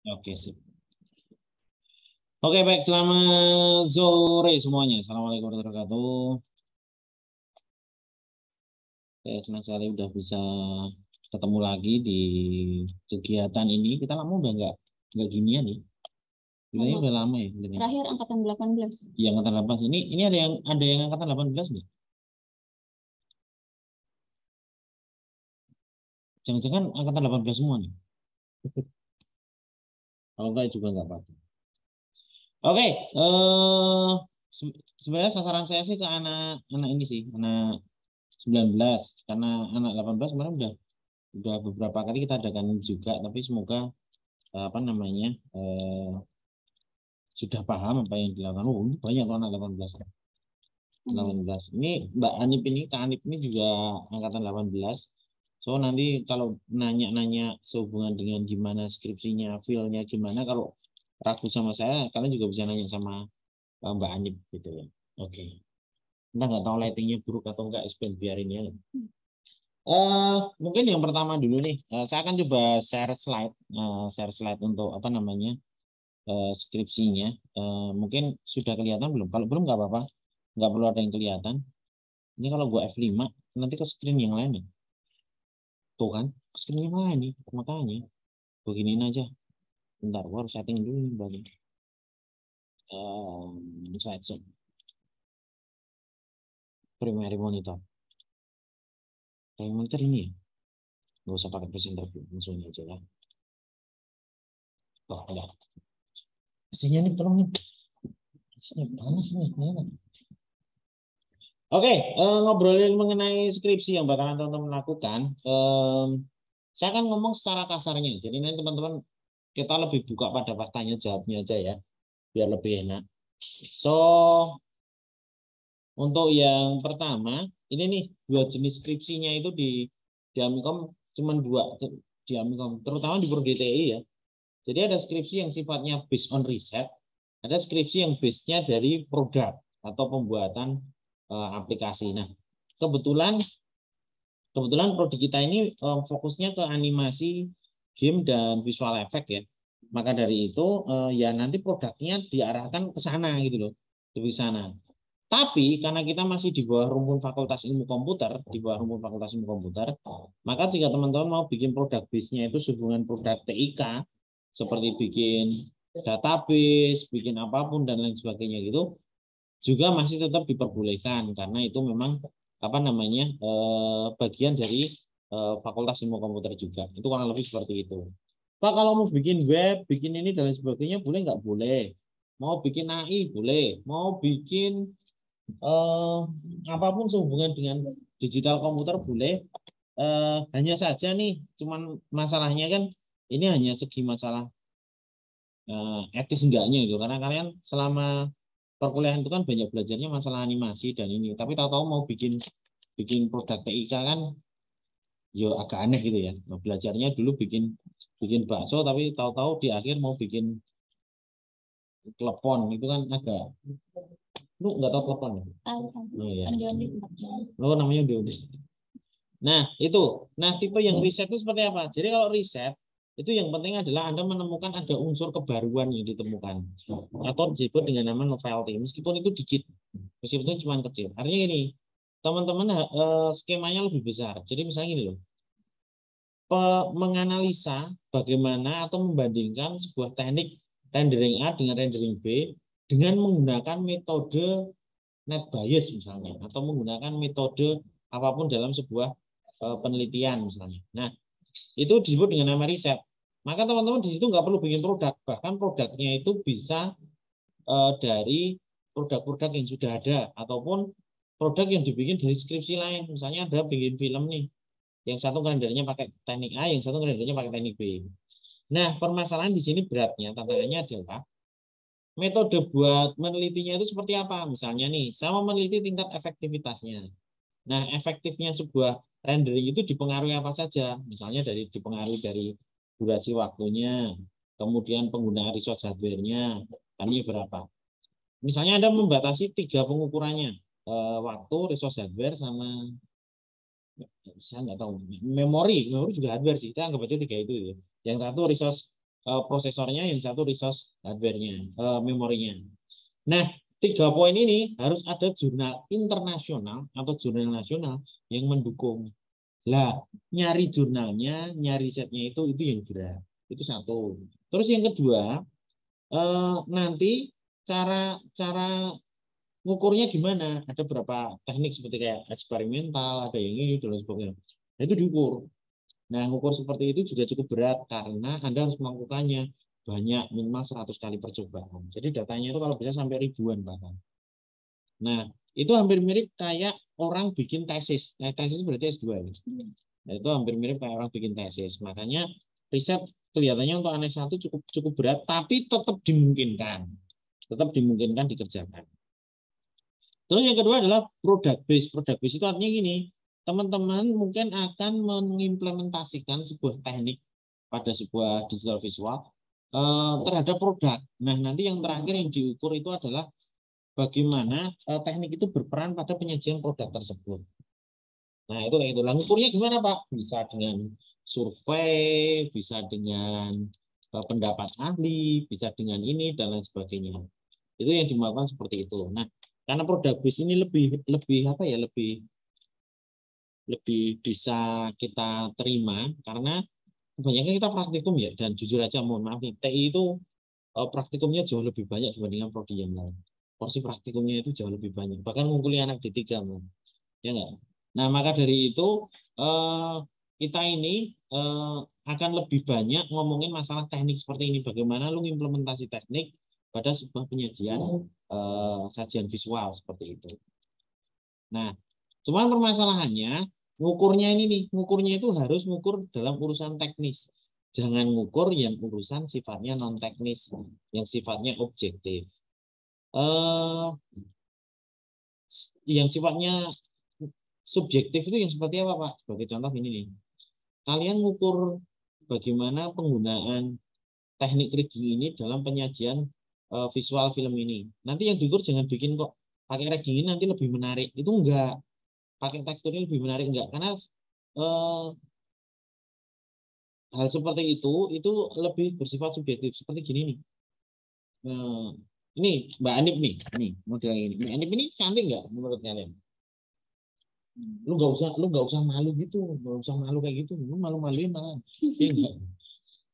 Oke, sip. Oke, baik. Selamat sore semuanya. Assalamualaikum warahmatullahi wabarakatuh. Senang sekali udah bisa ketemu lagi di kegiatan ini. Kita lama udah nggak ginian nih. Bilangnya udah lama ya. Terakhir angkatan 18. Iya, angkatan 18. Ini ada yang angkatan 18 nih. Jangan-jangan angkatan 18 semua nih. Kalau enggak juga enggak apa-apa. Oke, sebenarnya sasaran saya sih ke anak ini sih, anak 19, karena anak 18 kemarin udah beberapa kali kita adakan juga, tapi semoga apa namanya sudah paham apa yang dilakukan. Oh, ini banyak loh anak 18. 18. Ini Mbak Anip ini, Kak Anip ini juga angkatan 18. So nanti kalau nanya-nanya sehubungan dengan gimana skripsinya, feel-nya gimana, kalau ragu sama saya, kalian juga bisa nanya sama Mbak Anip gitu ya. Oke. Entah nggak tahu lightingnya buruk atau enggak, biarin ya. Mungkin yang pertama dulu nih, saya akan coba share slide untuk apa namanya skripsinya. Mungkin sudah kelihatan belum? Kalau belum nggak apa-apa, nggak perlu ada yang kelihatan. Ini kalau gua F5 nanti ke screen yang lain nih. Tuh kan, ke screen yang lain nih, makanya beginiin aja. Bentar, gua harus setting dulu nih bagi slide primary monitor. Primary monitor ini ya, nggak usah pakai presenter langsung aja ya. Oh, udah. Mesinnya nih tolong nih. Mesinnya panas nih, kenapa? Oke, ngobrolin mengenai skripsi yang bakalan teman-teman lakukan. Saya akan ngomong secara kasarnya. Jadi nanti teman-teman kita lebih buka pada faktanya jawabnya aja ya, biar lebih enak. So, untuk yang pertama, ini nih dua jenis skripsinya itu di Amikom cuma dua di Amikom, terutama di ProDTI ya. Jadi ada skripsi yang sifatnya based on riset, ada skripsi yang base-nya dari produk atau pembuatan aplikasi. Nah, kebetulan prodi kita ini fokusnya ke animasi, game dan visual effect ya. Maka dari itu ya nanti produknya diarahkan ke sana gitu loh, di sana. Tapi karena kita masih di bawah rumpun Fakultas Ilmu Komputer, maka jika teman-teman mau bikin produk base-nya itu hubungan produk TIK, seperti bikin database, bikin apapun dan lain sebagainya gitu, juga masih tetap diperbolehkan karena itu memang apa namanya bagian dari Fakultas Ilmu Komputer juga. Itu kurang lebih seperti itu. Pak, kalau mau bikin web, bikin ini dan lain sebagainya boleh nggak? Boleh. Mau bikin AI boleh. Mau bikin apapun sehubungan dengan digital komputer boleh. Hanya saja nih, cuman masalahnya kan ini hanya segi masalah etis enggaknya gitu. Karena kalian selama perkuliahan itu kan banyak belajarnya masalah animasi dan ini. Tapi tahu-tahu mau bikin bikin produk TIK kan, yo agak aneh gitu ya. Nah, belajarnya dulu bikin bikin bakso, tapi tahu-tahu di akhir mau bikin telepon itu kan agak. Lu nggak tahu telepon ya? Tahu. Oh iya. Andi-andi. Oh namanya udah. Nah itu. Nah tipe yang riset itu seperti apa? Jadi kalau riset itu yang penting adalah Anda menemukan ada unsur kebaruan yang ditemukan atau disebut dengan nama novelty. Meskipun itu dikit, meskipun itu cuma kecil. Artinya gini, teman-teman skemanya lebih besar. Jadi misalnya gini loh, menganalisa bagaimana atau membandingkan sebuah teknik rendering A dengan rendering B dengan menggunakan metode net bias misalnya atau menggunakan metode apapun dalam sebuah penelitian misalnya. Nah, itu disebut dengan nama riset. Maka teman-teman di situ nggak perlu bikin produk, bahkan produknya itu bisa dari produk-produk yang sudah ada ataupun produk yang dibikin dari skripsi lain. Misalnya ada bikin film nih, yang satu rendernya pakai teknik A, yang satu rendernya pakai teknik B. Nah, permasalahan di sini beratnya, tantangannya adalah metode buat menelitinya itu seperti apa. Misalnya nih, saya mau meneliti tingkat efektivitasnya. Nah, efektifnya sebuah rendering itu dipengaruhi apa saja? Misalnya dipengaruhi dari durasi waktunya, kemudian penggunaan resource hardware-nya, ini berapa. Misalnya Anda membatasi 3 pengukurannya, waktu, resource hardware, sama saya nggak tahu memori juga hardware sih. Kita anggap aja 3 itu ya. Yang satu resource prosesornya, yang satu resource hardware-nya, memorinya. Nah, 3 poin ini harus ada jurnal internasional atau jurnal nasional yang mendukung. Lah, nyari jurnalnya, nyari setnya itu yang berat. Itu satu. Terus yang kedua, nanti cara cara ngukurnya gimana? Ada berapa teknik seperti kayak eksperimental, ada yang ini dan lain sebagainya. Nah, itu diukur. Nah, ngukur seperti itu juga cukup berat karena Anda harus melakukannya banyak, minimal 100 kali percobaan. Jadi datanya itu kalau bisa sampai ribuan bahkan. Nah, itu hampir mirip kayak orang bikin tesis. Nah, tesis berarti S2. Ya. Nah, itu hampir mirip kayak orang bikin tesis. Makanya riset kelihatannya untuk Annex 1 cukup berat, tapi tetap dimungkinkan. Tetap dimungkinkan dikerjakan. Terus yang kedua adalah product base. Product base itu artinya gini, teman-teman mungkin akan mengimplementasikan sebuah teknik pada sebuah digital visual terhadap produk. Nah, nanti yang terakhir yang diukur itu adalah bagaimana teknik itu berperan pada penyajian produk tersebut. Nah, itu kayak itu. Ukurnya gimana, Pak? Bisa dengan survei, bisa dengan pendapat ahli, bisa dengan ini dan lain sebagainya. Itu yang dimaksudkan seperti itu. Nah, karena produk base ini lebih apa ya, lebih bisa kita terima karena kebanyakan kita praktikum ya, dan jujur aja mohon maaf nih, TI itu praktikumnya jauh lebih banyak dibandingkan prodi yang lain. Porsi praktikumnya itu jauh lebih banyak, bahkan ngumpulin anak D3 ya enggak. Nah, maka dari itu kita ini akan lebih banyak ngomongin masalah teknik seperti ini, bagaimana lu implementasi teknik pada sebuah penyajian sajian visual seperti itu. Nah, cuman permasalahannya ngukurnya ini nih, ngukurnya itu harus ngukur dalam urusan teknis. Jangan ngukur yang urusan sifatnya non teknis, yang sifatnya objektif. Yang sifatnya subjektif itu yang seperti apa, Pak? Sebagai contoh ini nih. Kalian ngukur bagaimana penggunaan teknik rigging ini dalam penyajian visual film ini. Nanti yang diukur jangan bikin kok pakai rigging ini nanti lebih menarik. Itu enggak. Pakai teksturnya lebih menarik enggak? Karena hal seperti itu lebih bersifat subjektif. Seperti gini nih. Ini Mbak Anip nih model ini. Mbak Anip ini cantik nggak menurut kalian? Lu nggak usah malu gitu, nggak usah malu kayak gitu. Lu malu-maluin malah. Enggak.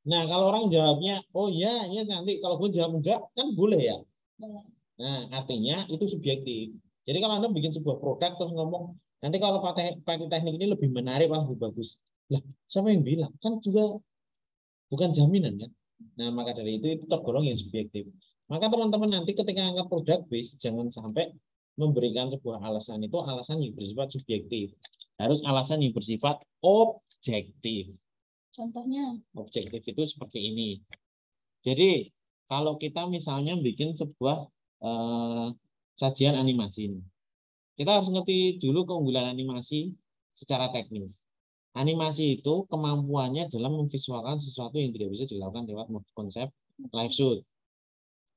Nah, kalau orang jawabnya, oh iya cantik. Kalau gue jawab enggak, kan boleh ya. Nah, artinya itu subjektif. Jadi kalau Anda bikin sebuah produk terus ngomong, nanti kalau pakai teknik ini lebih menarik, lebih bagus. Lah, siapa yang bilang? Kan juga bukan jaminan kan. Nah, maka dari itu tergolong yang subjektif. Maka teman-teman nanti ketika angkat produk base, jangan sampai memberikan sebuah alasan itu alasan yang bersifat subjektif. Harus alasan yang bersifat objektif. Contohnya? Objektif itu seperti ini. Jadi kalau kita misalnya bikin sebuah sajian animasi, kita harus ngerti dulu keunggulan animasi secara teknis. Animasi itu kemampuannya dalam memvisualkan sesuatu yang tidak bisa dilakukan lewat konsep live shoot.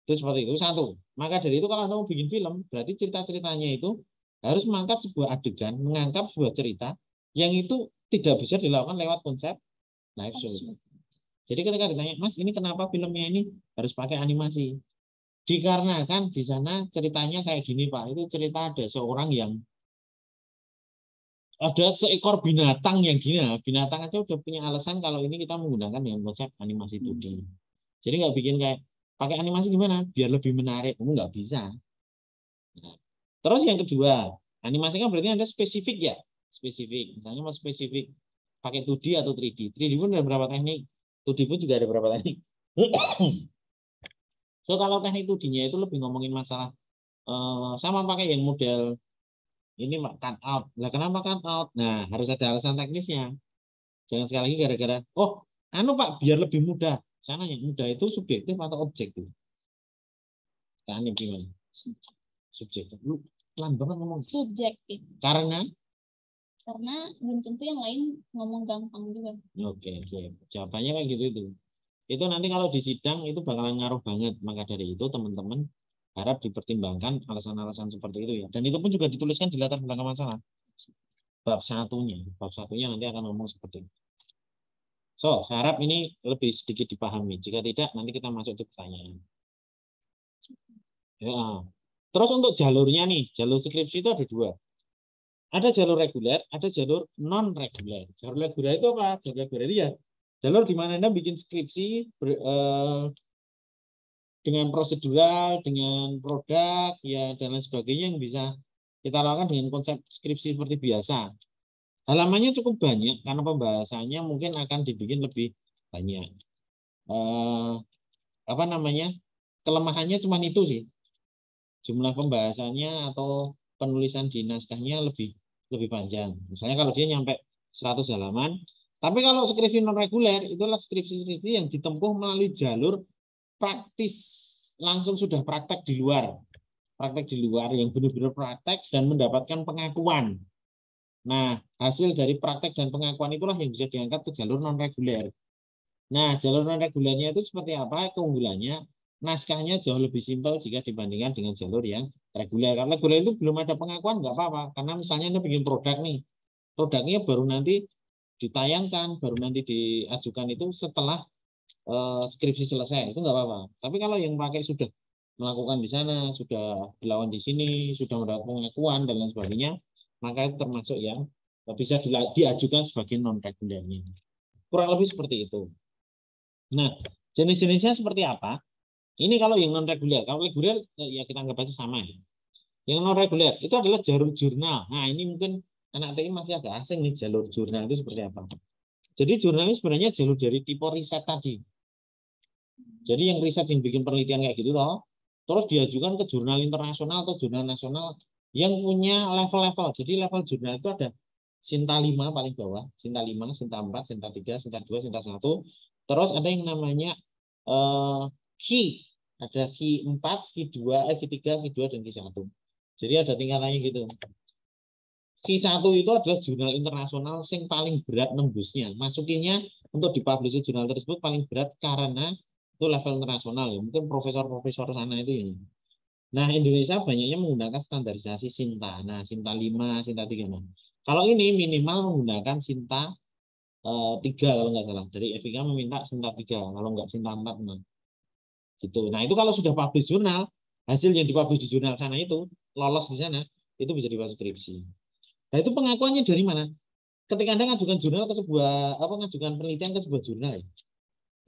Itu seperti itu. Satu. Maka dari itu kalau Anda mau bikin film, berarti cerita-ceritanya itu harus mengangkat sebuah adegan, mengangkat sebuah cerita yang itu tidak bisa dilakukan lewat konsep live shoot. Jadi ketika ditanya, Mas, ini kenapa filmnya ini harus pakai animasi? Dikarenakan di sana ceritanya kayak gini, Pak. Itu cerita ada seorang yang ada seekor binatang yang gini. Binatang aja udah punya alasan kalau ini kita menggunakan yang konsep animasi 2D. Jadi nggak bikin kayak pakai animasi gimana? Biar lebih menarik. Kamu nggak bisa. Nah, terus yang kedua, animasi kan berarti ada spesifik ya. Spesifik. Misalnya mau spesifik pakai 2D atau 3D. 3D pun ada berapa teknik. 2D pun juga ada berapa teknik. So kalau teknik 2D-nya itu lebih ngomongin masalah sama pakai yang model ini cut out. Lah kenapa cut out? Nah, harus ada alasan teknisnya. Jangan sekali lagi gara-gara Pak biar lebih mudah. Sana yang mudah itu subjektif atau objektif? Kan gimana? Subjektif. Lu pelan banget ngomong. Subjektif. Karena belum tentu yang lain ngomong gampang juga. Oke, siap. Jawabannya kayak gitu itu. Itu nanti kalau di sidang itu bakalan ngaruh banget. Maka dari itu teman-teman harap dipertimbangkan alasan-alasan seperti itu ya. Dan itu pun juga dituliskan di latar belakang masalah. Bab satunya nanti akan ngomong seperti itu. So, saya harap ini lebih sedikit dipahami. Jika tidak, nanti kita masuk ke pertanyaan. Ya. Terus untuk jalurnya nih, jalur skripsi itu ada dua. Ada jalur reguler, ada jalur non reguler. Jalur reguler itu apa? Jalur reguler ya jalur di mana Anda bikin skripsi dengan prosedural, dengan produk, ya dan lain sebagainya yang bisa kita lakukan dengan konsep skripsi seperti biasa. Halamannya cukup banyak karena pembahasannya mungkin akan dibikin lebih banyak. Apa namanya? Kelemahannya cuma itu sih. Jumlah pembahasannya atau penulisan di naskahnya lebih panjang. Misalnya kalau dia nyampe 100 halaman, tapi kalau skripsi non reguler itulah skripsi-skripsi yang ditempuh melalui jalur praktis, langsung sudah praktek di luar. Praktek di luar yang benar-benar praktek dan mendapatkan pengakuan. Nah, hasil dari praktek dan pengakuan itulah yang bisa diangkat ke jalur non reguler. Nah, jalur non regulernya itu seperti apa? Keunggulannya naskahnya jauh lebih simpel jika dibandingkan dengan jalur yang reguler. Karena reguler itu belum ada pengakuan nggak apa-apa. Karena misalnya Anda bikin produk nih, produknya baru nanti ditayangkan, baru nanti diajukan itu setelah skripsi selesai, itu nggak apa-apa. Tapi kalau yang pakai sudah melakukan di sana, sudah dilawan di sini, sudah mendapat pengakuan dan lain sebagainya, maka itu termasuk yang bisa diajukan sebagai non regulernya. Kurang lebih seperti itu. Nah, jenis-jenisnya seperti apa? Ini kalau yang non reguler. Kalau reguler ya kita anggap aja sama ya. Yang non reguler itu adalah jalur jurnal. Nah, ini mungkin anak TI masih agak asing nih jalur jurnal itu seperti apa. Jadi jurnal ini sebenarnya jalur dari tipe riset tadi. Jadi yang riset yang bikin penelitian kayak gitu loh, terus diajukan ke jurnal internasional atau jurnal nasional yang punya level-level. Jadi level jurnal itu ada Sinta 5 paling bawah, Sinta 5, Sinta 4, Sinta 3, Sinta 2, Sinta 1. Terus ada yang namanya KI. Ada KI 4, KI 2, KI 3, KI 2, dan KI 1. Jadi ada tingkatannya gitu. KI 1 itu adalah jurnal internasional yang paling berat nembusnya. Masukinnya untuk dipublish jurnal tersebut paling berat karena itu level internasional. Ya. Mungkin profesor-profesor sana itu ini. Nah, Indonesia banyaknya menggunakan standarisasi Sinta. Nah, Sinta 5, Sinta 3. Nah, kalau ini minimal menggunakan Sinta 3 kalau nggak salah. Dari FIK meminta Sinta 3, kalau nggak Sinta 4. Nah. Gitu. Nah, itu kalau sudah publish jurnal, hasil yang dipublish di jurnal sana itu, lolos di sana, itu bisa dibuat skripsi. Nah, itu pengakuannya dari mana? Ketika Anda ngajukan jurnal ke sebuah, ngajukan penelitian ke sebuah jurnal, ya,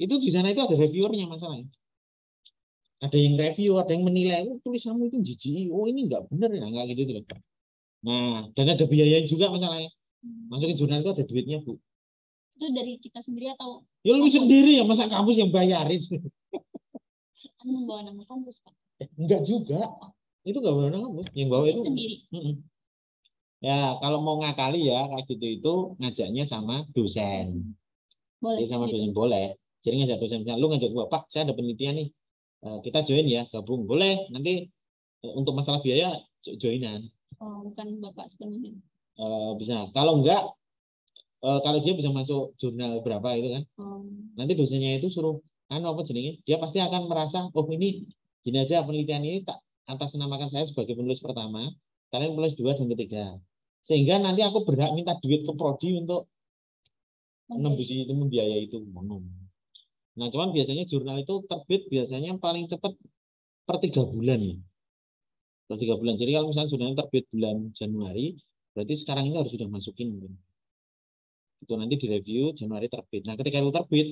itu di sana itu ada reviewernya masalahnya. Ada yang review, ada yang menilai, tulisanmu itu jijik, ini nggak benar ya, nggak gitu. Nah, dan ada biaya juga masalahnya. Masukin jurnal itu ada duitnya, Bu. Itu dari kita sendiri atau? Ya lu sendiri ya, masa kampus yang bayarin? Kan membawa nama kampus, Pak. Enggak juga. Itu nggak bawa nama kampus. Yang bawa itu sendiri. Ya, kalau mau ngakali ya kayak gitu itu ngajaknya sama dosen. Boleh. Jadi sama dosen boleh. Jadi ngajak dosen, misalnya, lu ngajak gua, Pak, saya ada penelitian nih. Kita join ya, gabung. Boleh. Nanti untuk masalah biaya joinan. Oh, bukan Bapak sepenuhnya. Bisa. Kalau enggak, kalau dia bisa masuk jurnal berapa itu kan. Nanti dosennya itu suruh apa jenenge? Dia pasti akan merasa, oh ini gini aja penelitian ini tak atas namakan saya sebagai penulis pertama, kalian penulis 2 dan ketiga. Sehingga nanti aku berhak minta duit ke prodi untuk nembusi itu, membiayai itu. Nah, cuman biasanya jurnal itu terbit biasanya paling cepat per 3 bulan ya. Per 3 bulan. Jadi kalau misalnya jurnal terbit bulan Januari, berarti sekarang ini harus sudah masukin. Itu nanti direview Januari terbit. Nah, ketika itu terbit,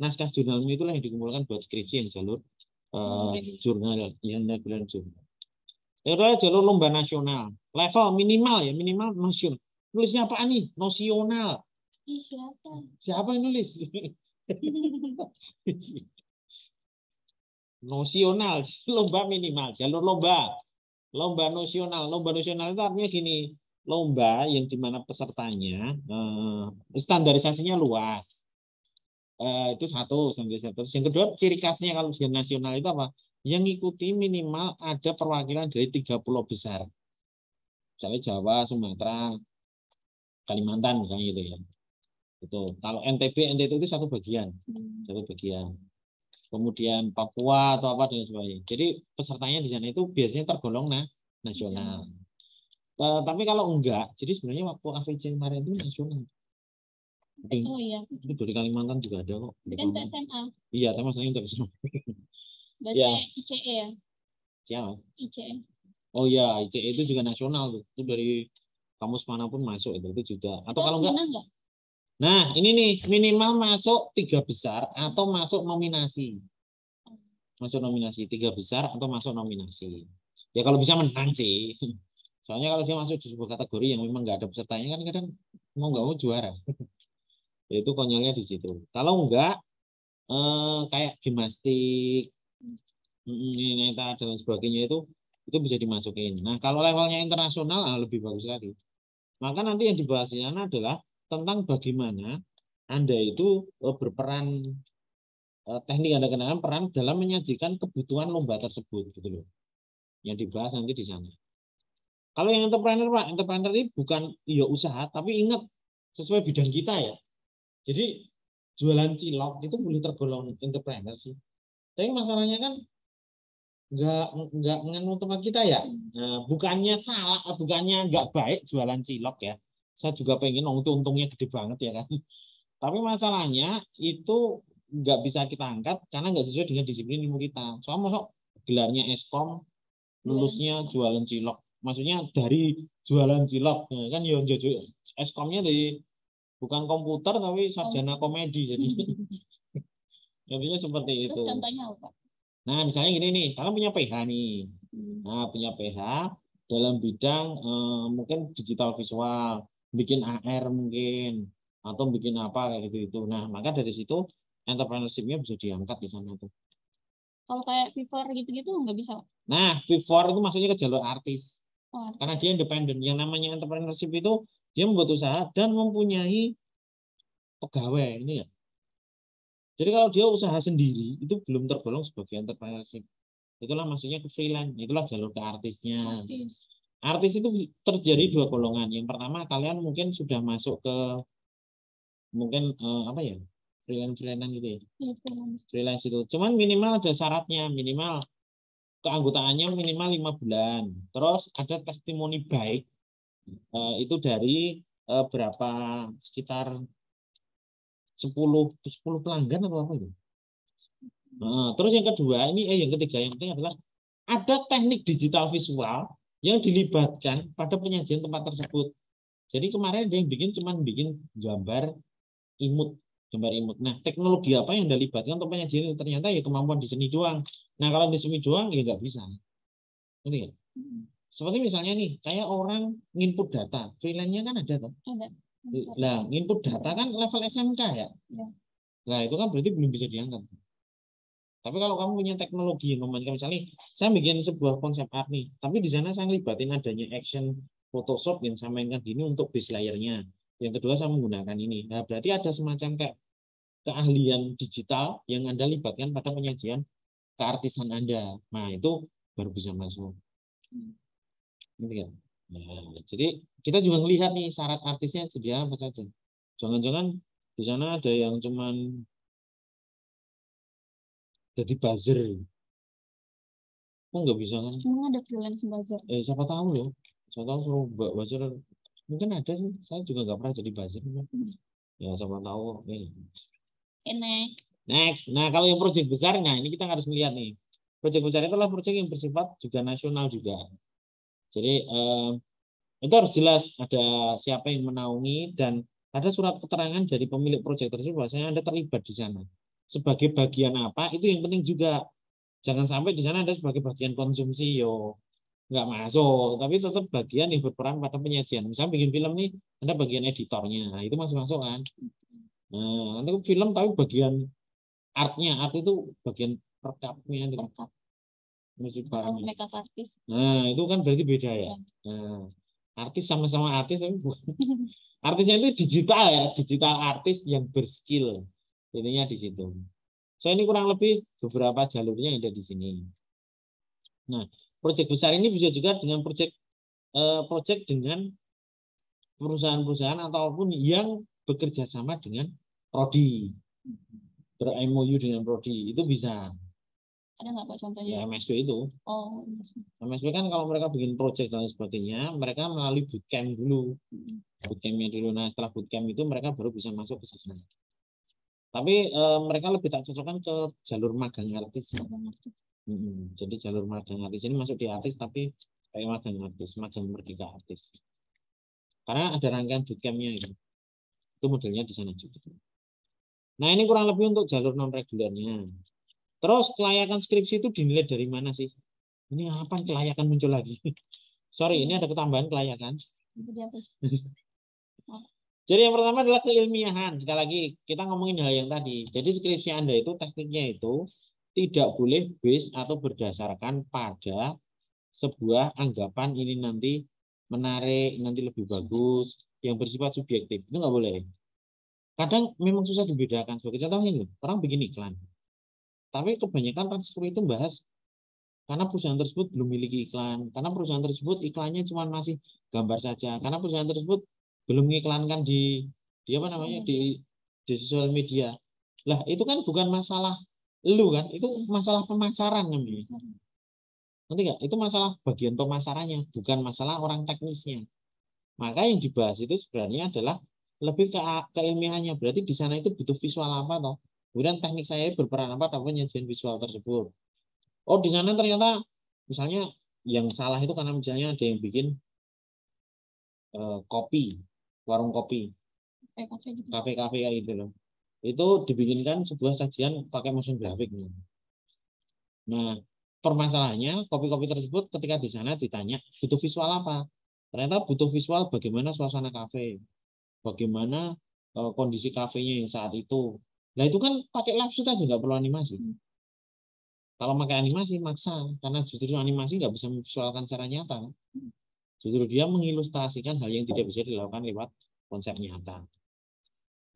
naskah jurnalmu itulah yang dikumpulkan buat skripsi yang jalur jurnal, yang regular jurnal. Itu jalur lomba nasional. Level minimal ya, minimal nasional. Nulisnya apa nih? Nosional. Siapa? Siapa yang nulis? Nosional, lomba minimal, jalur lomba. Lomba nasional. Lomba nasional itu artinya gini, lomba yang dimana pesertanya standarisasinya luas. Itu satu, standarisasi. Yang kedua, ciri khasnya kalau ujian nasional itu apa? Yang ikuti minimal ada perwakilan dari 3 pulau besar. Misalnya Jawa, Sumatera, Kalimantan misalnya gitu ya. Itu. Kalau NTB itu satu bagian. Satu bagian. Kemudian Papua atau apa dan sebagainya. Jadi pesertanya di sana itu biasanya tergolong nasional. Tapi kalau enggak, jadi sebenarnya waktu AVJ kemarin itu nasional. Oh iya. Itu dari Kalimantan juga ada kok. Di Kan Kalimantan. SMA. Iya, tapi maksudnya untuk SMA. Berarti Ya, ICE ya? siapa? ICE. Oh ya, ICE itu juga nasional tuh. Itu dari kampus manapun masuk itu juga. Atau Itu kalau harus enggak, menang nggak? nah ini nih minimal masuk 3 besar atau masuk nominasi. Masuk nominasi 3 besar atau masuk nominasi. Ya kalau bisa menang sih. Soalnya kalau dia masuk di sebuah kategori yang memang nggak ada pesertanya kan kadang mau nggak mau juara. Ya, itu konyolnya di situ. Kalau enggak kayak gimnastik, neta dan sebagainya itu bisa dimasukin. Nah, kalau levelnya internasional lebih bagus lagi. Maka nanti yang dibahas di sana adalah tentang bagaimana Anda itu berperan teknik Anda kenakan peran dalam menyajikan kebutuhan lomba tersebut gitu loh. Yang dibahas nanti di sana. Kalau yang entrepreneur Pak, entrepreneur ini bukan ya usaha, tapi ingat sesuai bidang kita ya. Jadi jualan cilok itu boleh tergolong entrepreneur sih. Tapi masalahnya kan nggak mengandung tempat kita ya. Nah, bukannya salah, bukannya nggak baik jualan cilok ya. Saya juga pengen untungnya gede banget ya kan. Tapi masalahnya itu nggak bisa kita angkat karena nggak sesuai dengan disiplin ilmu kita. Soalnya masuk gelarnya Eskom, lulusnya jualan cilok. Maksudnya dari jualan cilok, ya kan ya Eskomnya dari bukan komputer tapi sarjana komedi jadi intinya seperti Terus itu. contohnya apa? Nah misalnya gini nih, kalian punya PH nih. Nah punya PH dalam bidang mungkin digital visual, bikin AR mungkin atau bikin apa kayak gitu itu. Nah maka dari situ entrepreneurship-nya bisa diangkat di sana tuh. Kalau kayak Fiverr gitu-gitu nggak bisa. Nah Fiverr itu maksudnya ke jalur artis. Oh, Karena dia independen. Yang namanya entrepreneurship itu dia membuat usaha dan mempunyai pegawai ini ya. Jadi kalau dia usaha sendiri itu belum tergolong sebagai entrepreneurship. Itulah maksudnya ke freelance, itulah jalur ke artisnya. artis. Artis itu terjadi 2 golongan. Yang pertama kalian mungkin sudah masuk ke mungkin apa ya freelance gitu ya. Iya, freelance. Freelance itu. Cuman minimal ada syaratnya, minimal keanggotaannya minimal 5 bulan. Terus ada testimoni baik itu dari berapa sekitar 10 pelanggan atau apa itu. Nah, terus yang kedua ini yang ketiga yang penting adalah ada teknik digital visual yang dilibatkan pada penyajian tempat tersebut. Jadi kemarin dia yang bikin imut, gambar imut. Nah, teknologi apa yang dilibatkan untuk penyajian ternyata ya kemampuan di seni doang. Nah, kalau di seni doang ya nggak bisa. Ngerti ya? Seperti misalnya nih, kayak orang nginput data, freelance-nya kan ada tuh. Ada. Nah, nginput data kan level SMK ya. Ya. Nah, itu kan berarti belum bisa diangkat. Tapi kalau kamu punya teknologi yang memungkinkan, misalnya saya bikin sebuah konsep art nih, tapi di sana saya libatin adanya action Photoshop yang saya mainkan ini untuk base layernya. Yang kedua saya menggunakan ini. Nah, berarti ada semacam kayak keahlian digital yang Anda libatkan pada penyajian keartisan Anda. Nah, itu baru bisa masuk. Gitu kan? Nah, jadi kita juga melihat nih syarat artisnya sedia apa saja. Jangan-jangan di sana ada yang cuman jadi buzzer. Kok nggak bisa kan? Emang ada freelance buzzer? Siapa tahu loh. Siapa tahu kalau buzzer mungkin ada sih. Saya juga nggak pernah jadi buzzer. Ya siapa tahu. Next. Next. Nah kalau yang proyek besar, nah ini kita harus melihat nih. Proyek besar itu adalah proyek yang bersifat juga nasional juga. Jadi itu harus jelas ada siapa yang menaungi dan ada surat keterangan dari pemilik proyek tersebut bahwasanya Anda terlibat di sana. Sebagai bagian apa itu yang penting juga. Jangan sampai di sana Anda sebagai bagian konsumsi yo nggak masuk, tapi tetap bagian yang berperan pada penyajian. Misalnya bikin film nih, Anda bagian editornya, nah, itu masih masuk kan. Nah, nanti film tapi bagian artnya, art itu bagian rekapnya, musik bareng. Makeup artis. Nah, itu kan berarti beda ya. Nah, artis sama-sama artis tapi artisnya itu digital ya, digital artis yang berskill. Intinya di situ. So ini kurang lebih beberapa jalurnya yang ada di sini. Nah, proyek besar ini bisa juga dengan proyek dengan perusahaan-perusahaan ataupun yang bekerja sama dengan prodi, ber-MOU dengan prodi itu bisa. Ada nggak Pak contohnya? Ya MSW itu. Oh, MSW kan kalau mereka bikin project dan sebagainya, mereka melalui bootcamp dulu. Bootcampnya dulu. Nah setelah bootcamp itu mereka baru bisa masuk ke sana. Tapi mereka lebih tak cocokkan ke jalur magang artis. Jadi jalur magang artis ini masuk di artis tapi kayak magang artis, magang merdeka artis. Karena ada rangkaian bootcampnya itu. Itu modelnya di sana juga. Nah ini kurang lebih untuk jalur non regulernya. Terus kelayakan skripsi itu dinilai dari mana sih? Ini apa kelayakan muncul lagi? Sorry, ini ada ketambahan kelayakan. Jadi yang pertama adalah keilmiahan. Sekali lagi kita ngomongin hal yang tadi. Jadi skripsi Anda itu tekniknya itu tidak boleh base atau berdasarkan pada sebuah anggapan ini nanti menarik, nanti lebih bagus, yang bersifat subjektif. Itu nggak boleh. Kadang memang susah dibedakan. Sebagai contoh ini, orang bikin iklan. Tapi kebanyakan transkrip itu bahas karena perusahaan tersebut belum memiliki iklan, karena perusahaan tersebut iklannya cuma masih gambar saja, karena perusahaan tersebut belum mengiklankan di apa namanya di sosial media. Lah itu kan bukan masalah lu kan, itu masalah pemasaran namanya. Nanti nggak? Itu masalah bagian pemasarannya, bukan masalah orang teknisnya. Maka yang dibahas itu sebenarnya adalah lebih ke keilmiahannya. Berarti di sana itu butuh visual apa toh? Kemudian teknik saya berperan apa dalam penyajian visual tersebut. Oh di sana ternyata misalnya yang salah itu karena misalnya ada yang bikin kopi, warung kopi, kafe-kafe kayak gitu loh. Itu dibikinkan sebuah sajian pakai motion graphic. Nah permasalahannya kopi-kopi tersebut ketika di sana ditanya butuh visual apa? Ternyata butuh visual bagaimana suasana kafe, bagaimana kondisi kafenya yang saat itu. Nah itu kan pakai live shoot aja nggak perlu animasi. Kalau pakai animasi maksa, karena justru animasi nggak bisa memvisualkan secara nyata. Justru dia mengilustrasikan hal yang tidak bisa dilakukan lewat konsep nyata.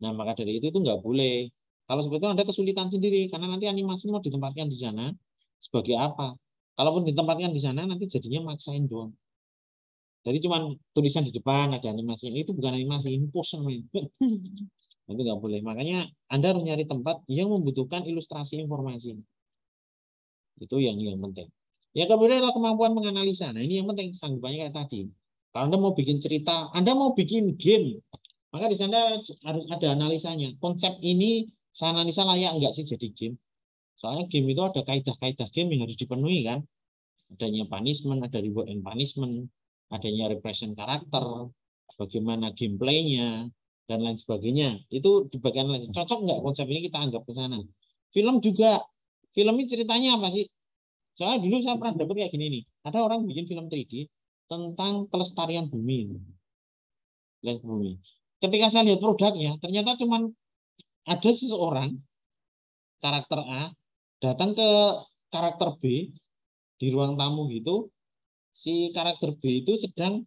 Nah maka dari itu nggak boleh. Kalau seperti itu Anda kesulitan sendiri, karena nanti animasi mau ditempatkan di sana sebagai apa? Kalaupun ditempatkan di sana nanti jadinya maksain doang. Jadi cuma tulisan di depan ada animasinya, itu bukan animasi, ini pose namanya. Itu nggak boleh. Makanya Anda harus nyari tempat yang membutuhkan ilustrasi informasi. Itu yang penting. Ya kemudian adalah kemampuan menganalisa. Nah ini yang penting, sanggupannya kayak tadi. Kalau Anda mau bikin cerita, Anda mau bikin game, maka di sana harus ada analisanya. Konsep ini saya analisa layak enggak sih jadi game. Soalnya game itu ada kaidah-kaidah game yang harus dipenuhi kan. Adanya punishment, ada reward and punishment, adanya repression karakter, bagaimana gameplaynya, dan lain sebagainya. Itu di bagian lain. Cocok nggak konsep ini kita anggap ke sana. Film juga. Film ini ceritanya apa sih? Soalnya dulu saya pernah dapat kayak gini nih. Ada orang bikin film 3D tentang pelestarian bumi. Ketika saya lihat produknya, ternyata cuma ada seseorang, karakter A, datang ke karakter B di ruang tamu gitu. Si karakter B itu sedang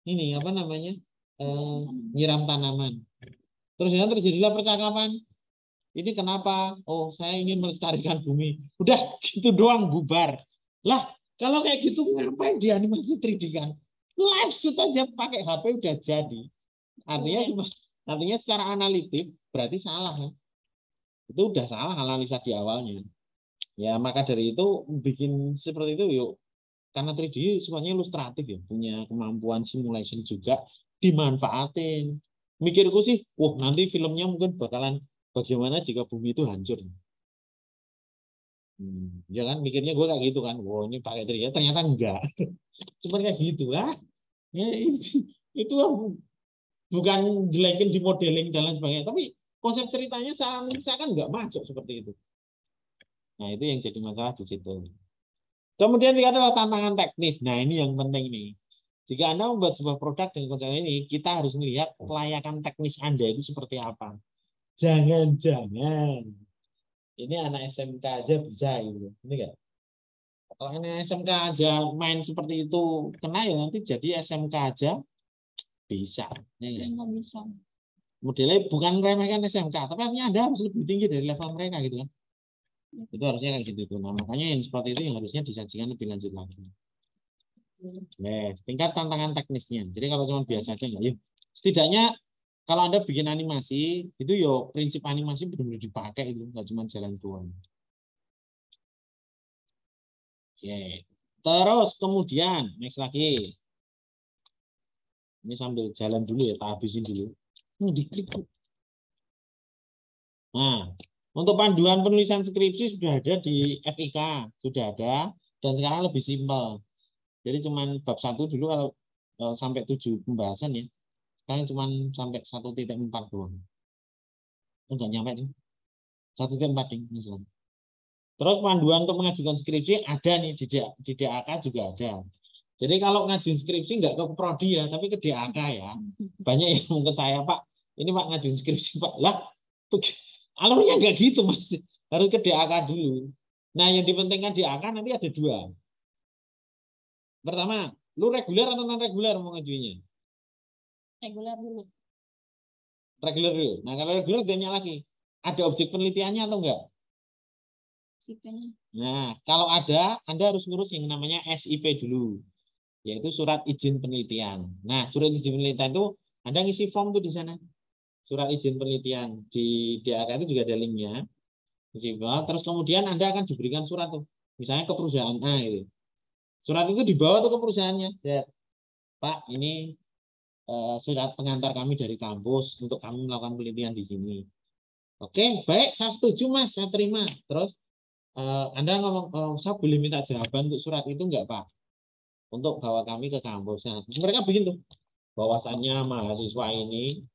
ini apa namanya nyiram tanaman. Terus terjadilah percakapan. Ini kenapa? Oh, saya ingin melestarikan bumi. Udah gitu doang bubar. Lah, kalau kayak gitu ngapain di animasi 3D kan? Live shoot aja pakai HP udah jadi. Artinya secara analitik berarti salah ya. Itu udah salah analisa di awalnya. Ya, maka dari itu bikin seperti itu yuk. Karena 3D semuanya ilustratif ya, punya kemampuan simulation juga dimanfaatin. Mikirku sih, wah nanti filmnya mungkin bakalan bagaimana jika bumi itu hancur. Ya kan mikirnya gue kayak gitu kan, wah ini pakai 3D ternyata enggak. Cuma kayak gitu lah. Ya, itu bukan jelekin di modeling dan lain sebagainya, tapi konsep ceritanya saya kan nggak masuk seperti itu. Nah itu yang jadi masalah di situ. Kemudian adalah tantangan teknis. Nah ini yang penting nih. Jika Anda membuat sebuah produk dengan konsep ini, kita harus melihat kelayakan teknis Anda itu seperti apa. Jangan-jangan ini anak SMK aja bisa gitu. Ini enggak? Kalau anak SMK aja main seperti itu, kena ya nanti jadi SMK aja bisa. Bisa. Modelnya bukan meremehkan SMK, tapi artinya Anda harus lebih tinggi dari level mereka gitu kan. Itu harusnya kayak gitu. Nah, makanya yang seperti itu yang harusnya disajikan lebih lanjut lagi. Yes, tingkat tantangan teknisnya. Jadi kalau cuma biasa aja enggak, yuk. Setidaknya kalau Anda bikin animasi, itu yo prinsip animasi benar-benar dipakai itu, nggak cuma jalan doang. Oke. Terus kemudian next lagi. Ini sambil jalan dulu ya, tak habisin dulu. Diklik. Nah, untuk panduan penulisan skripsi sudah ada di FIK, sudah ada, dan sekarang lebih simpel. Jadi cuman bab 1 dulu kalau sampai 7 pembahasan ya. Sekarang cuman sampai 1.4 doang. Enggak nyampe nih. 1.4 nih misalnya. Terus panduan untuk mengajukan skripsi ada nih di DAK juga ada. Jadi kalau ngajuin skripsi nggak ke prodi ya, tapi ke DAK ya. Banyak yang mungkin saya, Pak, ini Pak ngajuin skripsi Pak. Lah, alurnya nggak gitu Mas. Harus ke DAK dulu. Nah, yang dipentingkan DAK nanti ada 2. Pertama, lu reguler atau non reguler mau ngajuinnya? Reguler dulu. Reguler dulu. Nah, kalau reguler tanya lagi, ada objek penelitiannya atau enggak? SIP-nya. Nah, kalau ada, Anda harus ngurus yang namanya SIP dulu, yaitu surat izin penelitian. Nah, surat izin penelitian itu Anda ngisi form tuh di sana. Surat izin penelitian di DAK itu juga ada linknya. Terus kemudian Anda akan diberikan surat tuh, misalnya ke perusahaan A gitu. Surat itu dibawa tuh ke perusahaannya. Ya, Pak, ini surat pengantar kami dari kampus untuk kami melakukan penelitian di sini. Oke, baik, saya setuju Mas, saya terima. Terus Anda ngomong, saya boleh minta jawaban untuk surat itu enggak Pak? Untuk bawa kami ke kampus. Nah, mereka bikin tuh, bahwasannya mahasiswa ini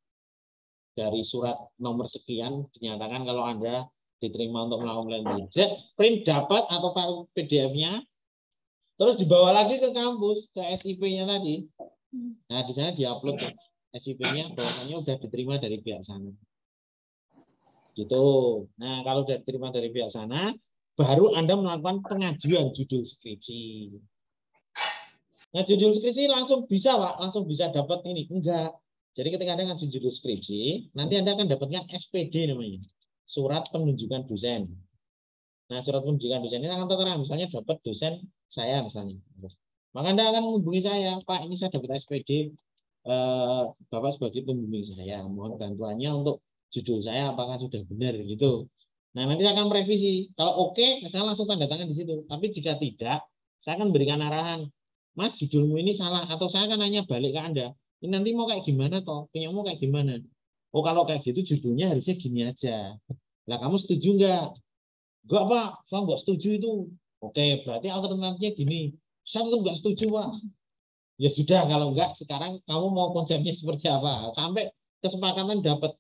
dari surat nomor sekian dinyatakan kalau Anda diterima untuk melakukan penelitian. Print dapat atau file PDF-nya, terus dibawa lagi ke kampus, ke SIP-nya tadi. Nah, di sana diupload SIP-nya bahwasannya udah diterima dari pihak sana. Gitu. Nah, kalau udah diterima dari pihak sana, baru Anda melakukan pengajuan judul skripsi. Nah, judul skripsi langsung bisa, Pak, langsung bisa dapat ini. Enggak. Jadi ketika Anda ngajuin judul skripsi, nanti Anda akan dapatkan SPD namanya. Surat penunjukan dosen. Nah, surat penunjukan dosen ini akan tertera, misalnya dapat dosen saya misalnya. Maka Anda akan menghubungi saya, Pak, ini saya dapat SPD, Bapak sebagai pembimbing saya, mohon bantuannya untuk judul saya apakah sudah benar gitu. Nah, nanti akan merevisi. Kalau oke, saya langsung tanda tangan di situ. Tapi jika tidak, saya akan berikan arahan. Mas, judulmu ini salah, atau saya akan nanya balik ke Anda. Ini nanti mau kayak gimana toh? Punya mau kayak gimana? Oh, kalau kayak gitu judulnya harusnya gini aja. Lah, kamu setuju nggak? Enggak, Pak. Saya nggak setuju itu. Oke, berarti alternatifnya gini. Saya tetap nggak setuju, Pak. Ya sudah, kalau enggak sekarang kamu mau konsepnya seperti apa? Sampai kesepakatan dapat,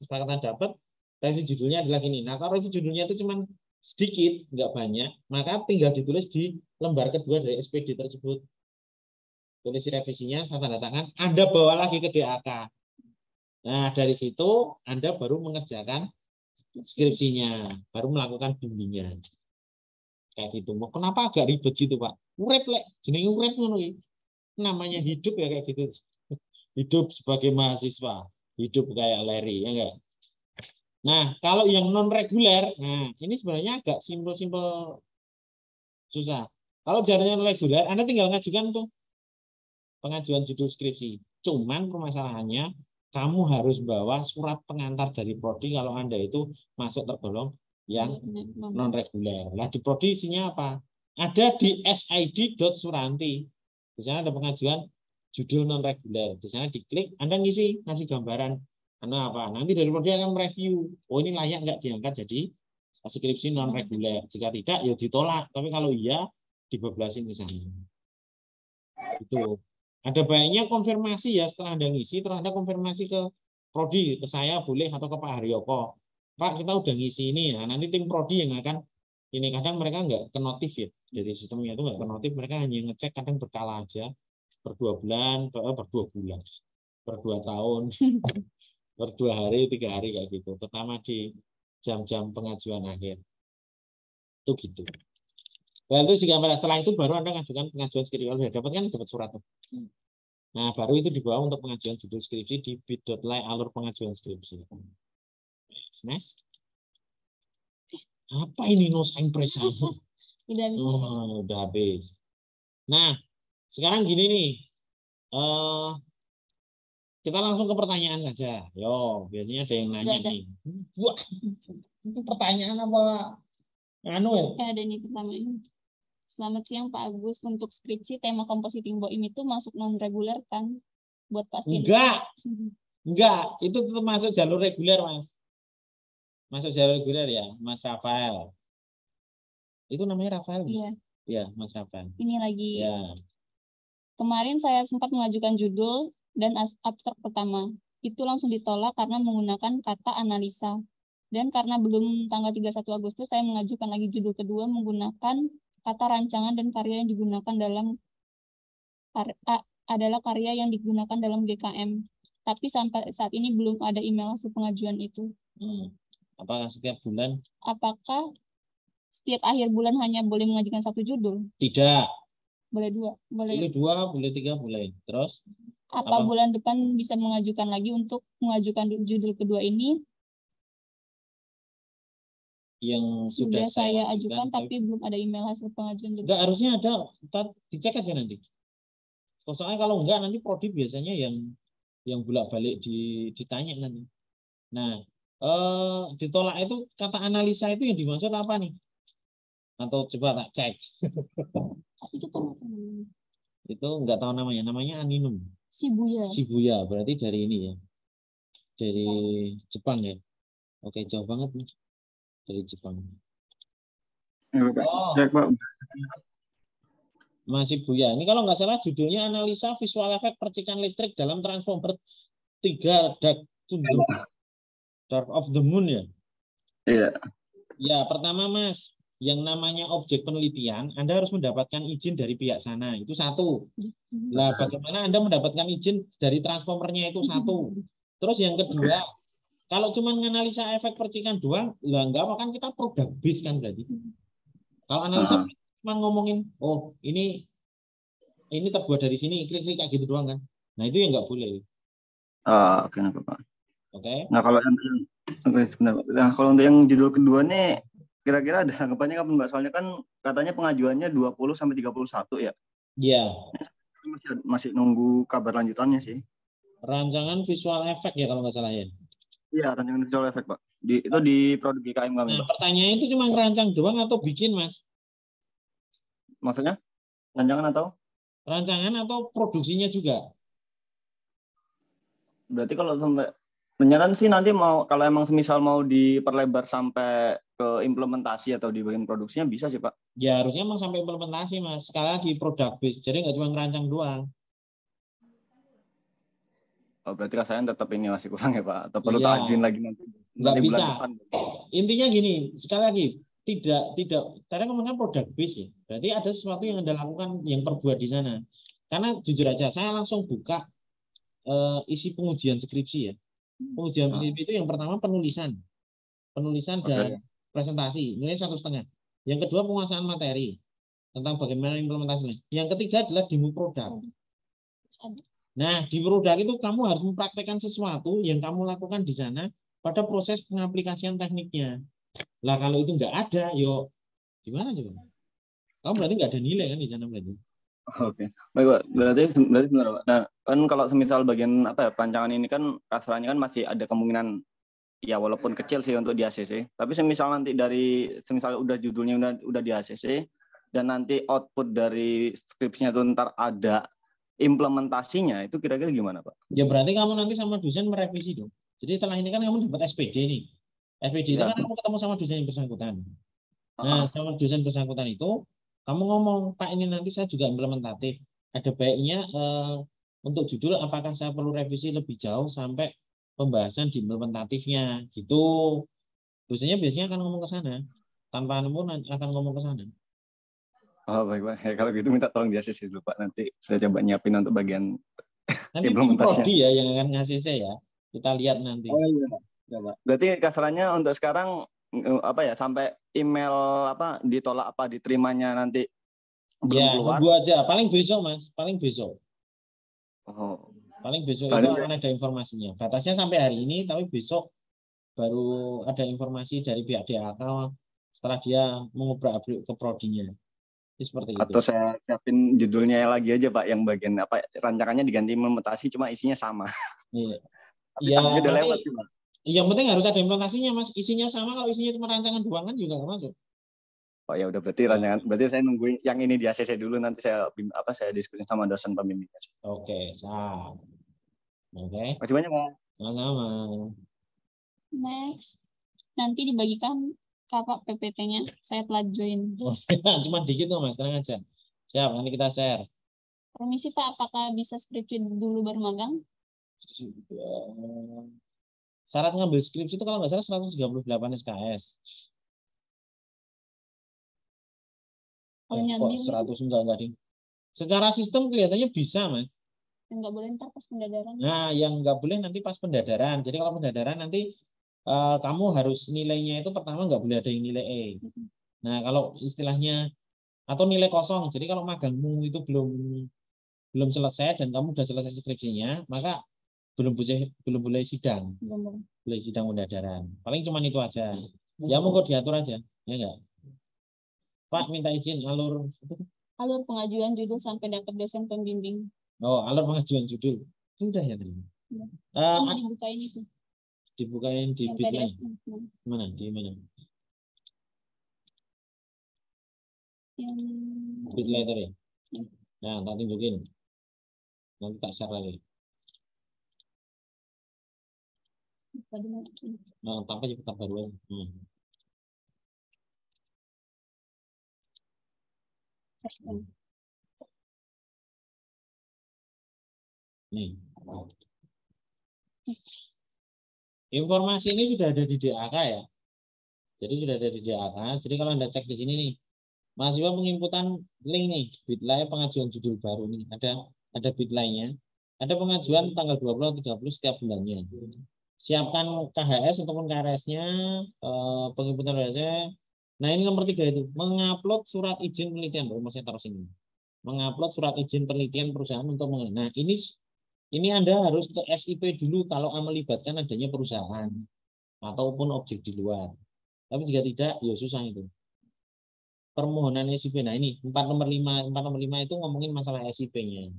revisi judulnya adalah gini. Nah, kalau revisi judulnya itu cuma sedikit, enggak banyak, maka tinggal ditulis di lembar kedua dari SPD tersebut. Tulis revisinya, saya tanda tangan, Anda bawa lagi ke DAK. Nah, dari situ Anda baru mengerjakan skripsinya, baru melakukan bimbingan. Kayak gitu. Kenapa agak ribet gitu, Pak? Urep lek, jenenge urep ngono iki. Namanya hidup ya kayak gitu. Hidup sebagai mahasiswa, hidup kayak Larry, ya enggak? Nah, kalau yang non reguler, nah ini sebenarnya agak simpel-simpel susah. Kalau jalannya non reguler, Anda tinggal ngajukan tuh pengajuan judul skripsi. Cuman permasalahannya kamu harus bawa surat pengantar dari prodi kalau Anda itu masuk tergolong yang non reguler. Nah, di prodi isinya apa? Ada di sid.suranti. Di sana ada pengajuan judul non reguler. Di sana diklik, Anda ngisi, ngasih gambaran apa. Nanti dari prodi akan mereview. Oh, ini layak nggak diangkat jadi skripsi non reguler. Jika tidak, ya ditolak. Tapi kalau iya, dibeblasin ke sana. Itu. Ada baiknya konfirmasi ya setelah Anda ngisi, terus Anda konfirmasi ke prodi, ke saya boleh atau ke Pak Haryoko. Pak, kita udah ngisi ini. Nah, nanti tim prodi yang akan ini kadang mereka nggak ke notif ya. Dari sistemnya itu nggak ke notif, mereka hanya ngecek kadang berkala aja. Per 2 bulan, per 2 bulan, per 2 tahun, per 2 hari, 3 hari kayak gitu. Pertama di jam-jam pengajuan akhir. Itu gitu. Lalu setelah itu baru Anda mengajukan pengajuan skripsi. Kalau sudah dapat kan dapat surat. Nah, baru itu dibawa untuk pengajuan judul skripsi di bit.ly alur pengajuan skripsi. Smash. Apa ini no sign press? Udah habis. Nah, sekarang gini nih. Kita langsung ke pertanyaan saja. Yo, biasanya ada yang nanya nih. Wah, itu pertanyaan apa? Anu ya? Ada nih pertama ini. Selamat siang Pak Agus. Untuk skripsi tema compositing BOIM itu masuk non reguler kan? Buat Pak Stien. Enggak. Itu tetap masuk jalur reguler, Mas. Masuk jalur reguler ya, Mas Rafael. Itu namanya Rafael? Iya. Iya, Mas Rafael. Ini lagi. Ya. Kemarin saya sempat mengajukan judul dan abstrak pertama. Itu langsung ditolak karena menggunakan kata analisa. Dan karena belum tanggal 31 Agustus, saya mengajukan lagi judul kedua menggunakan kata rancangan dan karya yang digunakan dalam adalah karya yang digunakan dalam GKM. Tapi sampai saat ini belum ada email hasil pengajuan itu. Apakah setiap bulan? Apakah setiap akhir bulan hanya boleh mengajukan satu judul? Tidak. Boleh dua. Boleh dua, boleh tiga, boleh. Terus? Apa bulan depan bisa mengajukan lagi untuk mengajukan judul kedua ini? Yang sudah saya ajukan tapi belum ada email hasil pengajuan. Enggak, harusnya ada. Dicek aja nanti. Soalnya kalau enggak nanti prodi biasanya yang bolak-balik ditanya nanti. Nah, ditolak itu kata analisa itu yang dimaksud apa nih? Atau coba tak cek. Itu enggak tahu namanya. Namanya aninum. Shibuya. Berarti dari ini ya. Dari Jepang ya. Oke, jauh banget nih. Dari Jepang. Cek, Pak. Masih Buya. Ini kalau nggak salah judulnya analisa visual efek percikan listrik dalam transformer 3 Dark of the Moon ya. Iya. Ya, pertama Mas, yang namanya objek penelitian, Anda harus mendapatkan izin dari pihak sana. Itu satu. Nah, bagaimana Anda mendapatkan izin dari transformernya itu satu. Terus yang kedua, kalau cuma menganalisa efek percikan doang, lah enggak apa kan kita produk base kan berarti. Kalau analisa cuma ngomongin, oh ini terbuat dari sini, klik-klik kayak gitu doang kan. Nah itu yang nggak boleh. Kenapa Pak? Oke. Nah kalau sebentar Pak. Nah kalau untuk yang judul kedua nih, kira-kira ada tanggapannya kapan Mbak? Soalnya kan katanya pengajuannya 20 sampai 31 ya. Iya. Masih nunggu kabar lanjutannya sih. Rancangan visual efek ya kalau nggak salah ya. Iya, rancangan visual efek Pak. Itu di produk GKM kami. Nah, pertanyaannya itu cuma ngerancang doang atau bikin Mas? Maksudnya? Rancangan atau? Rancangan atau produksinya juga? Berarti kalau sampai rencanaan sih nanti mau kalau emang semisal mau diperlebar sampai ke implementasi atau di bagian produksinya bisa sih Pak. Ya harusnya mau sampai implementasi Mas. Sekali lagi product base. Jadi nggak cuma ngerancang doang. Oh, berarti rasanya tetap ini masih kurang ya Pak? Atau perlu tajin lagi nanti? Nggak bisa. Depan. Intinya gini, sekali lagi tidak karena ngomongnya product base ya. Berarti ada sesuatu yang Anda lakukan yang perbuat di sana. Karena jujur aja saya langsung buka isi pengujian skripsi ya. Pengujian skripsi itu yang pertama penulisan dan presentasi nilai 1,5. Yang kedua penguasaan materi tentang bagaimana implementasinya. Yang ketiga adalah demo produk. Nah, di produk itu kamu harus mempraktekkan sesuatu yang kamu lakukan di sana pada proses pengaplikasian tekniknya. Lah kalau itu nggak ada, yo gimana coba? Kamu berarti nggak ada nilai kan di sana berarti. Oke, baik Pak. Berarti benar Pak. Nah, kan kalau semisal bagian perancangan ini kan kasarnya kan masih ada kemungkinan ya walaupun kecil sih untuk di ACC. Tapi semisal nanti semisal udah judulnya udah di ACC dan nanti output dari skripsinya itu ntar ada implementasinya, itu kira-kira gimana Pak? Ya berarti kamu nanti sama dosen merevisi dong. Jadi setelah ini kan kamu dapat SPD nih. SPD itu kan kamu ketemu sama dosen yang bersangkutan. Nah, sama dosen bersangkutan itu kamu ngomong, Pak ini nanti saya juga implementatif. Ada baiknya untuk judul apakah saya perlu revisi lebih jauh sampai pembahasan di implementatifnya gitu. Dosennya biasanya akan ngomong ke sana. Tanpa pun akan ngomong ke sana. Oh baik Pak. Ya, kalau gitu minta tolong di ACC dulu Pak. Nanti saya coba nyiapin untuk bagian nanti implementasinya. Nanti ya yang akan ngasih saya ya. Kita lihat nanti. Oh iya. Coba. Berarti kasarannya untuk sekarang sampai email ditolak diterimanya nanti belum keluar. Nunggu aja. Paling besok Mas. Paling besok. Oh. Paling besok itu akan ada informasinya. Batasnya sampai hari ini, tapi besok baru ada informasi dari pihak DAK setelah dia mengubrak-abrik ke prodinya. Seperti atau itu. Saya siapin judulnya lagi aja Pak, yang bagian rancangannya diganti implementasi cuma isinya sama. Iya. Ya, udah lewat sih, Pak. Yang penting harus ada implementasinya Mas. Isinya sama, kalau isinya cuma rancangan doang kan juga nggak masuk. Oh ya udah berarti rancangan. Berarti saya nungguin yang ini di ACC dulu, nanti saya diskusi sama dosen pembimbingnya. Oke, sah. Oke, Masih banyak Mas. sama-sama. Next. Nanti dibagikan kakak PPT-nya. Saya telah join. Oh, cuma dikit tuh Mas, tenang aja. Siap, nanti kita share. Permisi Pak, apakah bisa skripsi dulu baru magang? Syarat ngambil skripsi itu kalau nggak salah 138 SKS. Kalau Kok nyambi 100 enggak ding. Secara sistem kelihatannya bisa, Mas. nggak boleh ntar pas pendadaran. Nah, yang nggak boleh nanti pas pendadaran. Jadi kalau pendadaran nanti kamu harus nilainya itu pertama nggak boleh ada yang nilai E. Nah, kalau istilahnya atau nilai kosong. Jadi kalau magangmu itu belum selesai dan kamu udah selesai skripsinya, maka belum boleh sidang. Boleh sidang pendadaran. Paling cuma itu aja. Ya monggo diatur aja, ya enggak? Pak minta izin alur Pengajuan judul sampai dapat dosen pembimbing. Oh, alur pengajuan judul. Sudah ya tadi. Dibukain itu. Dibukain di Yang Bitly. PDF. Mana? Di mana? Yang Bitly tadi ya. Nah, tak tunjukin. Nanti tak share lagi. Nah, tanpa cepat baru aja. Nih. Informasi ini sudah ada di DAK ya. Jadi sudah ada di DAK. Jadi kalau Anda cek di sini nih, mahasiswa penginputan link nih, Bitly pengajuan judul baru nih. Ada Bitly-nya. Ada pengajuan tanggal 20 atau 30 setiap bulannya. Siapkan KHS ataupun KRS-nya, penginputan KHS. Nah, ini nomor 3 itu, mengupload surat izin penelitian. Saya taruh sini. Mengupload surat izin penelitian perusahaan untuk Nah, ini Anda harus ke SIP dulu kalau melibatkan adanya perusahaan ataupun objek di luar. Tapi jika tidak, ya susah itu. Permohonan SIP. Nah, ini 4 nomor 5 itu ngomongin masalah SIP-nya.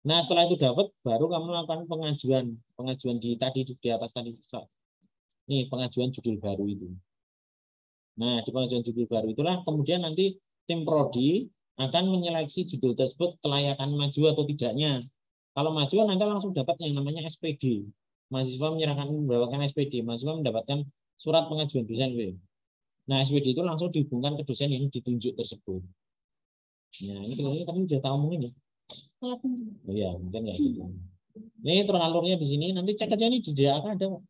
Nah, setelah itu dapat, baru kamu melakukan pengajuan di atas tadi. Nih, pengajuan judul baru itu. Nah, di pengajuan judul baru itulah kemudian nanti tim prodi akan menyeleksi judul tersebut kelayakan maju atau tidaknya. Kalau maju, Anda langsung dapat yang namanya SPD. Mahasiswa membawakan SPD, mahasiswa mendapatkan surat pengajuan dosen. Nah, SPD itu langsung dihubungkan ke dosen yang ditunjuk tersebut. Nah, ini kelihatannya kamu sudah tahu mungkin ya. Oh ya, mungkin kayak gitu. Ini terus alurnya di sini. Nanti cek aja nih di DAK ada.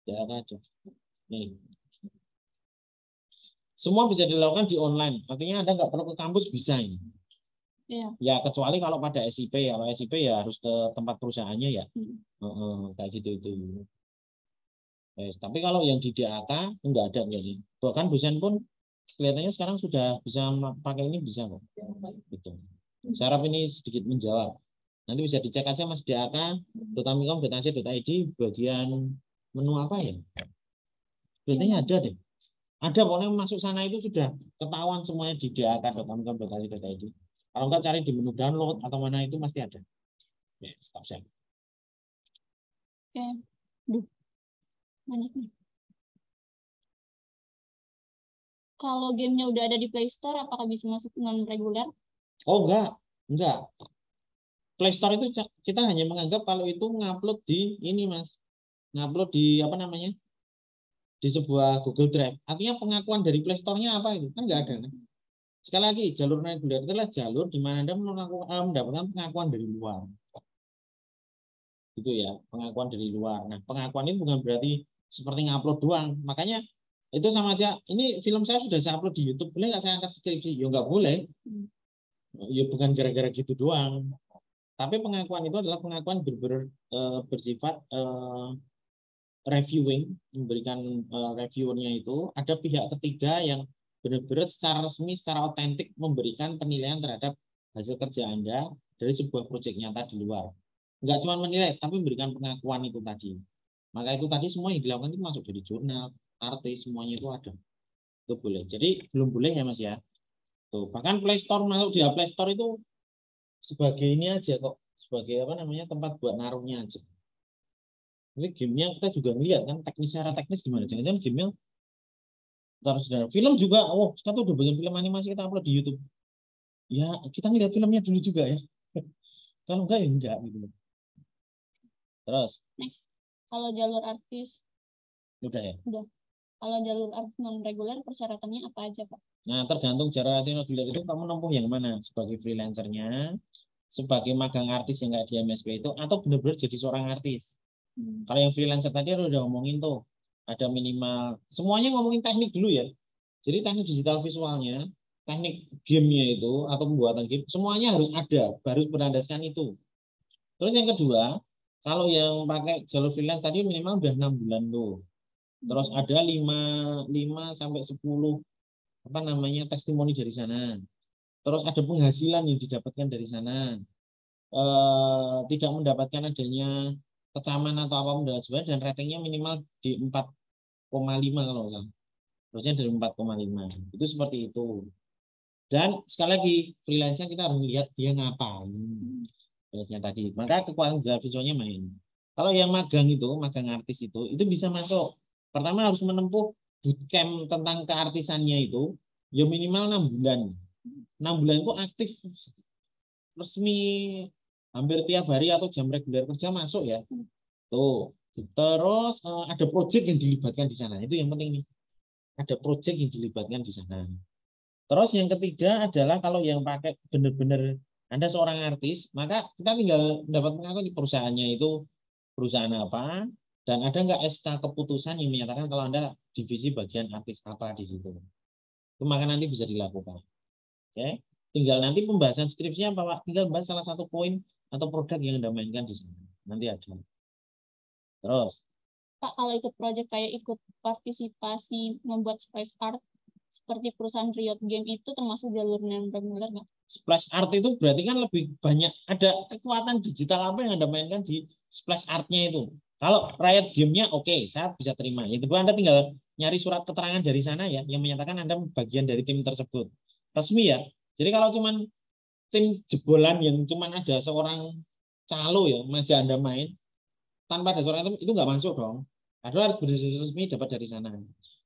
DAK ada. Nih. Semua bisa dilakukan di online. Artinya Anda nggak perlu ke kampus, bisa ini. Ya. Ya, kecuali kalau pada SIP ya. Kalau SIP ya harus ke tempat perusahaannya ya. Kayak gitu itu. Tapi kalau yang di DAK enggak ada jadi. Bahkan dosen pun kelihatannya sekarang sudah bisa pakai ini, bisa kok. Gitu. Saya harap ini sedikit menjawab. Nanti bisa dicek aja Mas DAK.amikom.ac.id bagian menu apa ya? Kelihatannya ada deh. Ada, pokoknya masuk sana itu sudah ketahuan semuanya di dak.amikom.ac.id. Kalau enggak cari di menu download atau mana itu pasti ada. Ya, stop share. Oke. Banyak nih. Kalau gamenya udah ada di Play Store, apakah bisa masuk non reguler? Oh enggak. Play Store itu kita hanya menganggap kalau itu ngupload di ini Mas. Ngupload di apa namanya? Di sebuah Google Drive. Artinya pengakuan dari Play Store-nya apa itu? Kan enggak ada. Kan? Sekali lagi, jalur reguler adalah jalur di mana Anda mendapatkan pengakuan dari luar. Gitu ya, pengakuan dari luar. Nah, pengakuan itu bukan berarti seperti ngupload doang. Makanya itu sama aja. Ini film saya sudah saya upload di YouTube. Boleh nggak saya angkat skripsi? Ya nggak boleh. Ya bukan gara-gara gitu doang. Tapi pengakuan itu adalah pengakuan bersifat reviewing, memberikan reviewernya itu ada pihak ketiga yang benar-benar secara resmi, secara otentik memberikan penilaian terhadap hasil kerja Anda dari sebuah proyek nyata di luar. Enggak cuma menilai, tapi memberikan pengakuan itu tadi. Maka itu tadi semua yang dilakukan itu masuk dari jurnal, artis, semuanya itu ada. Itu boleh. Jadi belum boleh ya Mas ya. Tuh, bahkan Play Store masuk di Play Store itu sebagai ini aja kok, sebagai apa namanya tempat buat naruhnya aja. Jadi gamenya kita juga ngeliat kan secara teknis gimana. Jangan-jangan gamenya Terus film juga, oh kita tuh udah bikin film animasi kita upload di YouTube. Ya kita ngeliat filmnya dulu juga ya. Kalau enggak ya enggak gitu. Terus Next, kalau jalur artis udah ya. udah. Kalau jalur artis non reguler persyaratannya apa aja, Pak? Nah tergantung cara artis reguler itu kamu nempuh yang mana, sebagai freelancernya, sebagai magang artis yang nggak di MSP itu, atau benar-benar jadi seorang artis. Kalau yang freelancer tadi udah ngomongin tuh, ada minimal, semuanya ngomongin teknik dulu ya. Jadi teknik digital visualnya, teknik gamenya itu atau pembuatan game, semuanya harus ada, baru berlandaskan itu. Terus yang kedua, kalau yang pakai jalur freelance tadi minimal udah 6 bulan tuh. Terus ada 5 sampai 10 apa namanya testimoni dari sana. Terus ada penghasilan yang didapatkan dari sana. Tidak mendapatkan adanya kecaman atau apa dan sebagainya, dan ratingnya minimal di 4,5 kalau nggak salah. Terusnya dari 4,5. Itu seperti itu. Dan sekali lagi freelance kita harus melihat dia ngapain. Freelance tadi. Maka kekuatan digital visualnya main. Kalau yang magang itu, magang artis itu bisa masuk. Pertama harus menempuh bootcamp tentang keartisannya itu ya minimal 6 bulan. 6 bulan itu aktif resmi hampir tiap hari atau jam reguler kerja masuk ya. Tuh. Terus ada proyek yang dilibatkan di sana. Itu yang penting nih. Ada proyek yang dilibatkan di sana. Terus yang ketiga adalah kalau yang pakai benar-benar Anda seorang artis, maka kita tinggal dapat mengaku di perusahaannya itu perusahaan apa, dan ada nggak SK keputusan yang menyatakan kalau Anda divisi bagian artis apa di situ. Itu maka nanti bisa dilakukan. Oke. Tinggal nanti pembahasan skripsinya apa Pak? Tinggal bahas salah satu poin atau produk yang Anda mainkan di sana. Nanti ada. Terus Pak, kalau ikut project kayak ikut partisipasi membuat splash art seperti perusahaan Riot Game itu termasuk jalur non reguler nggak? splash art itu berarti kan lebih banyak ada kekuatan digital apa yang Anda mainkan di splash artnya itu. Kalau Riot Game-nya oke, saya bisa terima. Yang kedua Anda tinggal nyari surat keterangan dari sana ya yang menyatakan Anda bagian dari tim tersebut. Resmi ya. Jadi kalau cuman tim jebolan yang cuman ada seorang calo ya, maja Anda main tanpa ada seorang itu nggak masuk dong. Ada harus resmi dapat dari sana.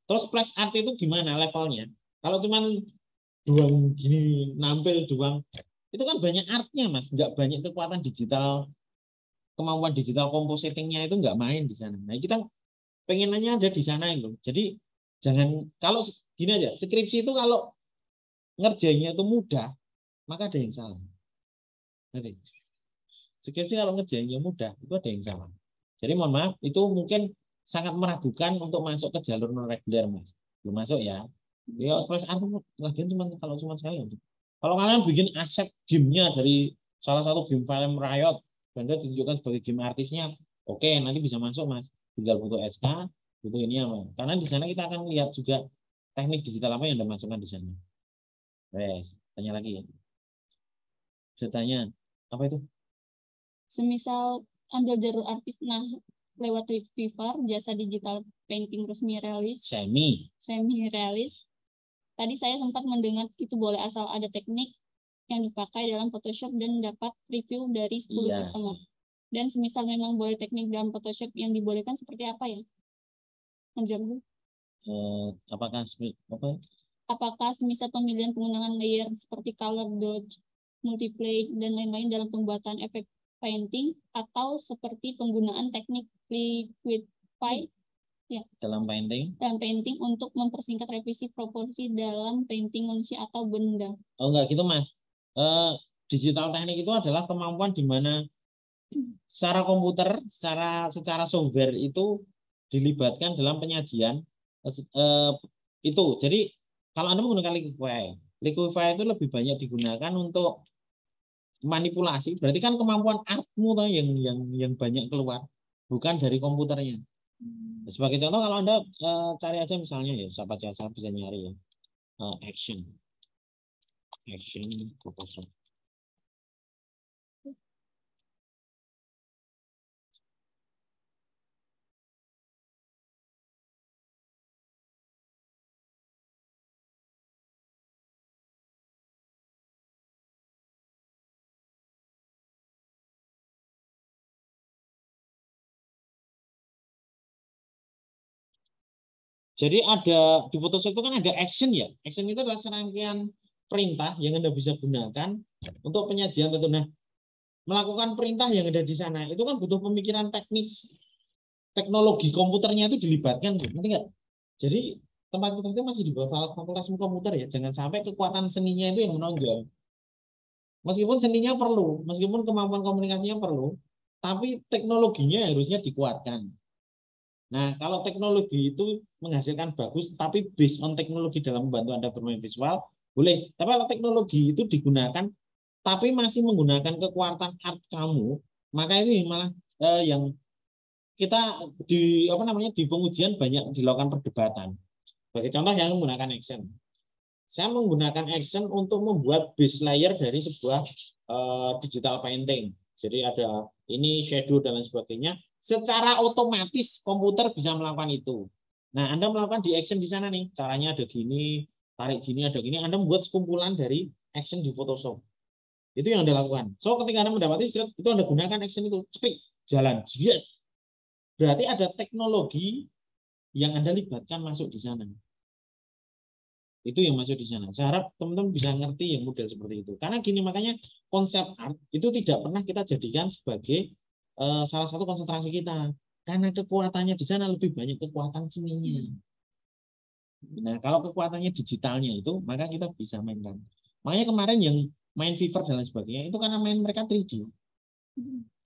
Terus splash art itu gimana levelnya? Kalau cuman doang gini nampil doang itu kan banyak artnya mas, nggak banyak kekuatan digital, kemampuan digital compositingnya itu nggak main di sana. Nah kita pengennya ada di sana itu. Jadi jangan kalau gini aja skripsi itu kalau ngerjainnya itu mudah maka ada yang salah. Jadi skripsi kalau ngerjainnya mudah itu ada yang salah. Jadi mohon maaf itu mungkin sangat meragukan untuk masuk ke jalur non reguler mas. Belum masuk ya. Ya express art lagian cuma kalau cuma sekali. Kalau kalian bikin aset gamenya dari salah satu game film Riot, Anda tunjukkan sebagai game artisnya, oke nanti bisa masuk mas. Tinggal butuh SK, butuh ini apa. Karena di sana kita akan lihat juga teknik digital apa yang Anda masukkan di sana. Wes, tanya lagi ya. Saya tanya, apa itu? Semisal ambil jalur artis, nah lewat Fiverr, jasa digital painting resmi realis, semi realis. Tadi saya sempat mendengar itu boleh asal ada teknik yang dipakai dalam Photoshop dan dapat review dari 10 customer. Dan semisal memang boleh teknik dalam Photoshop yang dibolehkan seperti apa ya? Menjawab. Apakah semisal pemilihan penggunaan layer seperti color, dodge, multiply, dan lain-lain dalam pembuatan efek painting, atau seperti penggunaan teknik liquify ya, dalam painting untuk mempersingkat revisi proporsi dalam painting manusia atau benda. Oh enggak gitu mas. Digital teknik itu adalah kemampuan di mana secara komputer, secara software itu dilibatkan dalam penyajian itu. Jadi kalau Anda menggunakan Liquify itu lebih banyak digunakan untuk manipulasi. Berarti kan kemampuan artmu tuh yang banyak keluar, bukan dari komputernya. Sebagai contoh kalau Anda cari aja misalnya ya, siapa saja bisa nyari ya, action Photoshop. Jadi ada di Photoshop itu kan ada action ya. Action itu adalah serangkaian perintah yang Anda bisa gunakan untuk penyajian tertentu. Nah, melakukan perintah yang ada di sana itu kan butuh pemikiran teknis, teknologi komputernya itu dilibatkan, nanti nggak? Jadi tempat kita itu masih di bawah fakultas komputer ya. Jangan sampai kekuatan seninya itu yang menonjol. Meskipun seninya perlu, meskipun kemampuan komunikasinya perlu, tapi teknologinya harusnya dikuatkan. Nah, kalau teknologi itu menghasilkan bagus, tapi based on teknologi dalam membantu Anda bermain visual, boleh. Tapi kalau teknologi itu digunakan, tapi masih menggunakan kekuatan art kamu, maka ini malah yang kita di apa namanya di pengujian banyak dilakukan perdebatan. Sebagai contoh yang menggunakan action. Saya menggunakan action untuk membuat base layer dari sebuah digital painting. Jadi ada ini shadow dan lain sebagainya. Secara otomatis komputer bisa melakukan itu. Nah, Anda melakukan di action di sana nih. Caranya ada gini, tarik gini, ada gini. Anda membuat sekumpulan dari action di Photoshop. Itu yang Anda lakukan. So, ketika Anda mendapati itu Anda gunakan action itu. Cepet, jalan. Berarti ada teknologi yang Anda libatkan masuk di sana. Itu yang masuk di sana. Saya harap teman-teman bisa ngerti yang model seperti itu. Karena gini, makanya konsep art itu tidak pernah kita jadikan sebagai salah satu konsentrasi kita. Karena kekuatannya di sana lebih banyak kekuatan seninya. Nah, kalau kekuatannya digitalnya itu, maka kita bisa mainkan. Makanya kemarin yang main Fiverr dan lain sebagainya, itu karena main mereka 3D.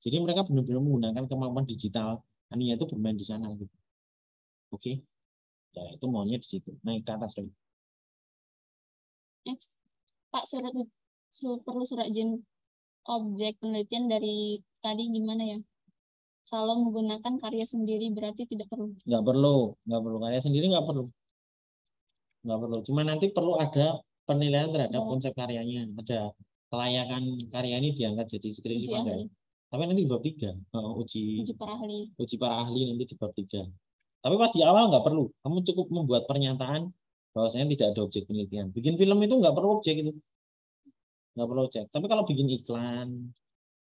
Jadi mereka benar-benar menggunakan kemampuan digital. Ania itu bermain di sana. Gitu. Oke. Ya, itu maunya di situ. Naik ke atas lagi. Next. Pak, perlu surat izin objek penelitian dari tadi gimana ya? Kalau menggunakan karya sendiri berarti tidak perlu. Nggak perlu. Karya sendiri nggak perlu. Cuma nanti perlu ada penilaian terhadap konsep karyanya. Ada kelayakan karya ini diangkat jadi skripsi apa enggak? Tapi nanti di bab 3. Uji para ahli nanti di bab 3. Tapi pas di awal nggak perlu. Kamu cukup membuat pernyataan bahwasanya tidak ada objek penelitian. Bikin film itu nggak perlu objek itu. Nggak perlu objek. Tapi kalau bikin iklan,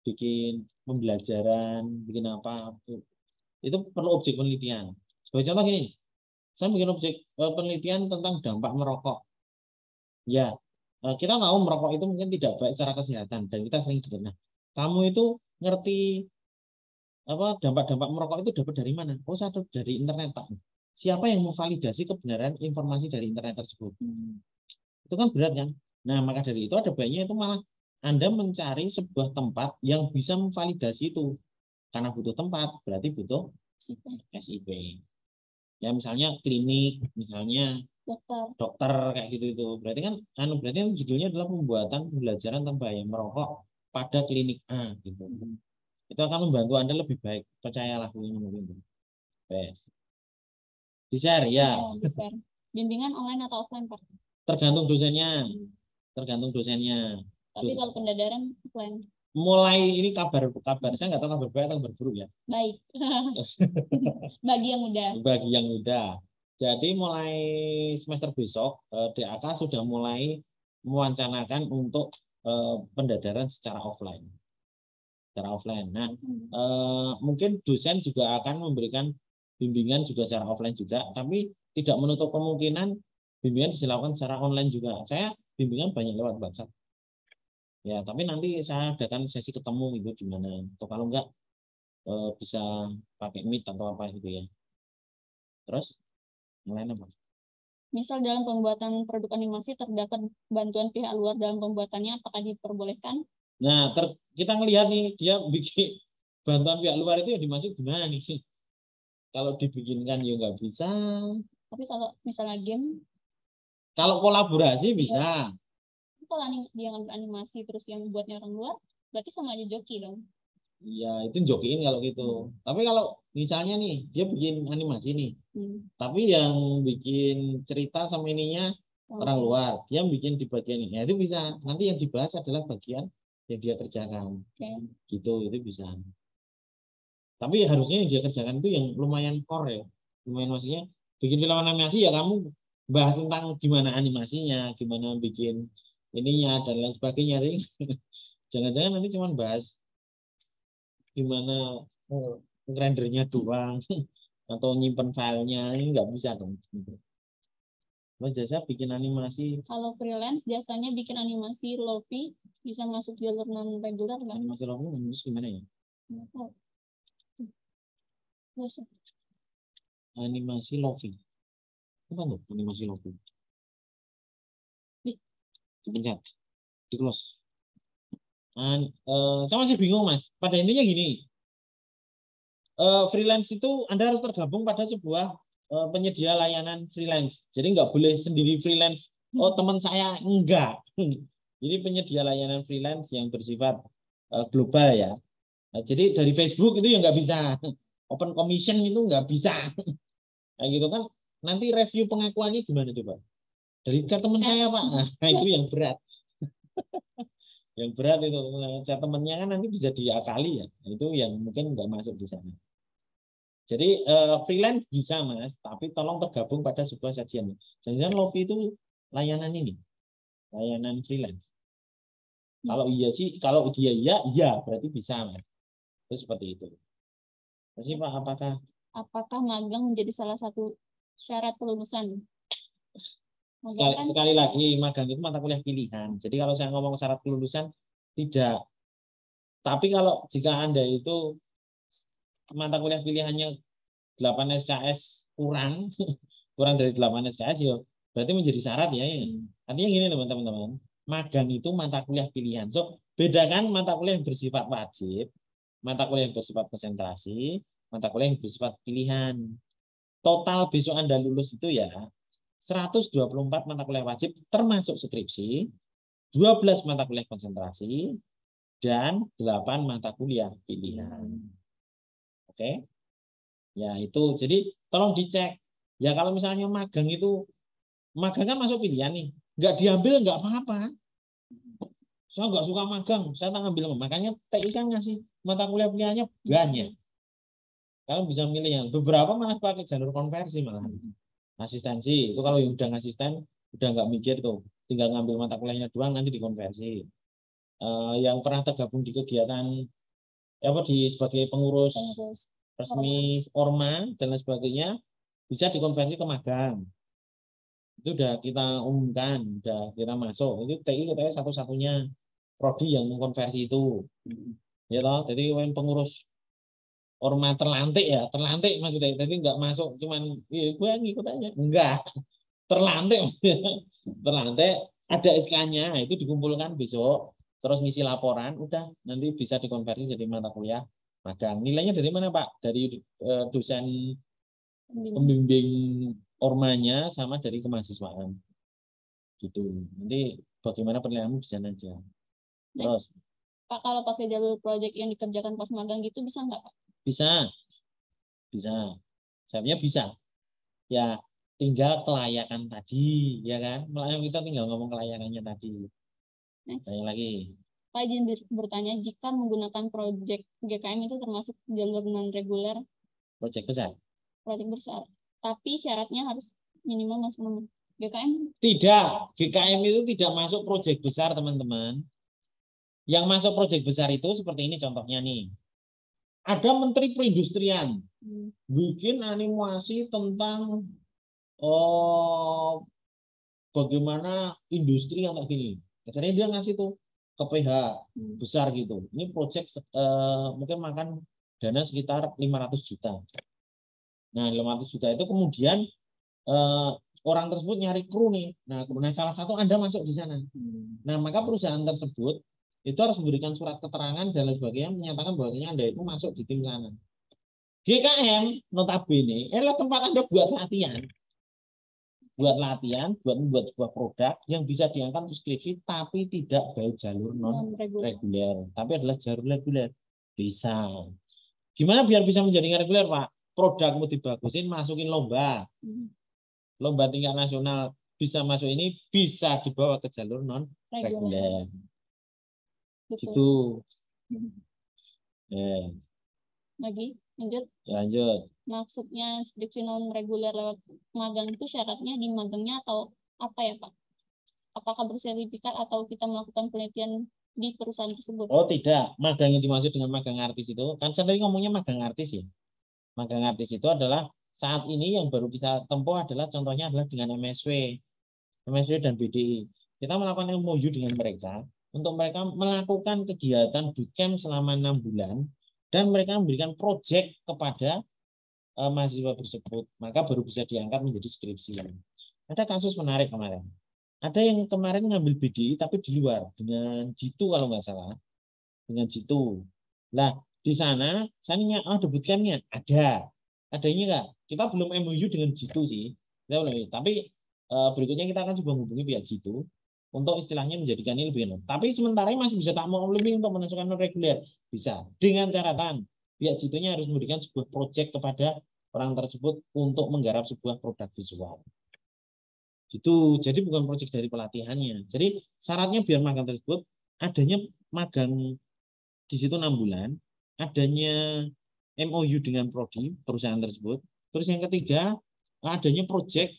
bikin pembelajaran, bikin apa, itu perlu objek penelitian. Sebagai contoh gini, saya bikin objek penelitian tentang dampak merokok. Ya, kita tahu merokok itu mungkin tidak baik secara kesehatan dan kita sering dengar. Nah, kamu itu ngerti apa dampak-dampak merokok itu dapat dari mana? Oh, saya dapat dari internet, Pak. Siapa yang memvalidasi kebenaran informasi dari internet tersebut? Itu kan berat kan? Nah, maka dari itu ada baiknya itu malah Anda mencari sebuah tempat yang bisa memvalidasi itu. Karena butuh tempat, berarti butuh SIP. Ya misalnya klinik, misalnya dokter kayak gitu itu. Berarti kan judulnya adalah pembuatan pembelajaran tentang bahaya merokok pada klinik A gitu. Itu akan membantu Anda lebih baik, percayalah ini. Di-share ya. Di-share. Bimbingan online atau offline, Pak? Tergantung dosennya. Tapi kalau pendadaran offline. Mulai ini kabar saya nggak tahu kabar baik atau kabar buruk ya. Baik. Bagi yang muda. Jadi mulai semester besok DAK sudah mulai mewacanakan untuk pendadaran secara offline. Nah, mungkin dosen juga akan memberikan bimbingan juga secara offline juga, tapi tidak menutup kemungkinan bimbingan dilakukan secara online juga. Saya bimbingan banyak lewat WhatsApp. Ya, tapi nanti saya adakan sesi ketemu gitu di mana. Atau kalau enggak bisa pakai Meet atau apa gitu ya. Terus yang lain apa? Misal dalam pembuatan produk animasi terdapat bantuan pihak luar dalam pembuatannya, apakah diperbolehkan? Nah, kita ngelihat nih dia bikin bantuan pihak luar itu ya dimaksud gimana nih? Kalau dibikinkan ya nggak bisa. Tapi kalau misalnya game? Kalau kolaborasi bisa. Kalau dia ngambil animasi terus yang buatnya orang luar, berarti sama aja joki dong. Iya, itu jokiin kalau gitu. Tapi kalau misalnya nih, dia bikin animasi nih. Tapi yang bikin cerita sama ininya orang luar. Dia bikin di bagian ini. Ya, itu bisa. Nanti yang dibahas adalah bagian yang dia kerjakan. Gitu, itu bisa. Tapi harusnya yang dia kerjakan itu yang lumayan core ya. Lumayan maksudnya bikin film animasi ya kamu bahas tentang gimana animasinya, gimana bikin ininya dan lain sebagainya. Jangan-jangan nanti cuma bahas gimana rendernya doang atau nyimpen filenya, ini nggak bisa dong. Mas jasa bikin animasi, Kalau freelance biasanya bikin animasi Lofi bisa masuk jalur non reguler nggak? animasi lo nulis gimana ya? Nggak tahu. Terus, Animasi Lofi. Apa tuh animasi Lofi? Di. Dipencet, di close. Saya masih bingung Mas. Pada intinya gini, freelance itu Anda harus tergabung pada sebuah penyedia layanan freelance. Jadi nggak boleh sendiri freelance. Oh teman saya enggak. Jadi penyedia layanan freelance yang bersifat global ya. Nah, jadi dari Facebook itu ya nggak bisa. Open commission itu nggak bisa. Kayak gitu kan. Nanti review pengakuannya gimana coba? Dari chat teman saya Pak. Nah, itu yang berat. Yang berat itu chat temannya kan nanti bisa diakali ya. Itu yang mungkin nggak masuk di sana. Jadi freelance bisa Mas, tapi tolong tergabung pada sebuah sajian. Jangan Lofi itu layanan ini, layanan freelance. Kalau iya sih, kalau dia iya berarti bisa Mas. Itu seperti itu. Terus Pak, apakah magang menjadi salah satu syarat kelulusan? Magang kan sekali lagi magang itu mata kuliah pilihan. Jadi kalau saya ngomong syarat kelulusan tidak. Tapi kalau jika Anda itu mata kuliah pilihannya 8 SKS kurang dari 8 SKS ya berarti menjadi syarat ya. Artinya gini teman-teman, magang itu mata kuliah pilihan. So bedakan mata kuliah yang bersifat wajib, mata kuliah yang bersifat konsentrasi, mata kuliah yang bersifat pilihan. Total besok Anda lulus itu ya 124 mata kuliah wajib termasuk skripsi, 12 mata kuliah konsentrasi, dan 8 mata kuliah pilihan. Oke? Ya itu, jadi tolong dicek. Ya kalau misalnya magang itu, magang kan masuk pilihan nih. Nggak diambil nggak apa-apa. Saya nggak suka magang, saya tak ambil. Makanya TI kan ngasih mata kuliah pilihannya banyak. Kalau bisa milih yang beberapa malah pakai jalur konversi malah. Asistensi, itu kalau yang udah ngasisten, udah nggak mikir tuh. Tinggal ngambil mata kuliahnya doang, nanti dikonversi. Yang pernah tergabung di kegiatan, sebagai pengurus resmi Orma dan lain sebagainya bisa dikonversi ke magang. Itu udah kita umumkan, udah kita masuk. Itu TI katanya satu-satunya prodi yang mengkonversi itu. Ya toh, jadi pengurus Orma terlantik ya, terlantik maksudnya. Jadi nggak masuk cuman gue ngikut aja. Enggak. Terlantik. Terlantik ada SK-nya, itu dikumpulkan besok, terus ngisi laporan, udah nanti bisa dikonversi jadi mata kuliah magang. Nilainya dari mana Pak? Dari dosen pembimbing ormanya sama dari kemahasiswaan. Gitu. Nanti bagaimana penilaianmu di sana aja. Terus Pak, kalau pakai jalur project yang dikerjakan pas magang gitu bisa nggak Pak? bisa. Bisa. Sebenarnya bisa. Ya, tinggal kelayakan tadi, ya kan? Kita tinggal ngomong kelayakannya tadi. Tanya lagi. Pak izin bertanya, jika menggunakan proyek GKM itu termasuk jalur non reguler? Proyek besar. Proyek besar. Tapi syaratnya harus minimal masuk GKM? Tidak, GKM itu tidak masuk proyek besar, teman-teman. Yang masuk proyek besar itu seperti ini contohnya nih. Ada Menteri Perindustrian bikin animasi tentang bagaimana industri yang kayak gini. Akhirnya dia ngasih tuh ke PH besar gitu. Ini proyek mungkin makan dana sekitar 500 juta. Nah, 500 juta itu kemudian orang tersebut nyari kru nih. Nah, kemudian salah satu Anda masuk di sana. Nah, maka perusahaan tersebut itu harus memberikan surat keterangan dan lain sebagainya menyatakan bahwasanya Anda itu masuk di tim sana. GKM notabene adalah tempat Anda buat latihan. Buat latihan, buat membuat sebuah produk yang bisa diangkat untuk skripsi tapi tidak by jalur non reguler, tapi adalah jalur reguler. Bisa. Gimana biar bisa menjadi reguler, Pak? Produkmu dibagusin, masukin lomba. Lomba tingkat nasional bisa masuk ini, bisa dibawa ke jalur non reguler. Gitu. Lagi lanjut. Lanjut. Maksudnya skripsi non reguler lewat magang itu syaratnya di magangnya atau apa ya Pak? Apakah bersertifikat atau kita melakukan penelitian di perusahaan tersebut? Oh tidak, magang yang dimaksud dengan magang artis itu kan saya tadi ngomongnya magang artis ya. Magang artis itu adalah saat ini yang baru bisa tempuh adalah contohnya adalah dengan MSW dan BDI. Kita melakukan MOU dengan mereka untuk mereka melakukan kegiatan bootcamp selama 6 bulan dan mereka memberikan proyek kepada mahasiswa tersebut, maka baru bisa diangkat menjadi skripsi. Ada kasus menarik kemarin. Ada yang kemarin ngambil BDI tapi di luar dengan Jitu kalau nggak salah, dengan Jitu. Lah di sana saya nanya, ada bootcampnya? Ada ini nggak? Kita belum MOU dengan Jitu sih, tapi berikutnya kita akan coba menghubungi pihak Jitu untuk istilahnya menjadikan ini lebih enak. Tapi sementara ini masih bisa tak mau lebih untuk menentukan non reguler, bisa dengan catatan pihak Jitunya harus memberikan sebuah proyek kepada orang tersebut untuk menggarap sebuah produk visual. Gitu. Jadi bukan proyek dari pelatihannya. Jadi syaratnya biar magang tersebut adanya magang di situ 6 bulan, adanya MOU dengan prodi perusahaan tersebut. Terus yang ketiga, adanya proyek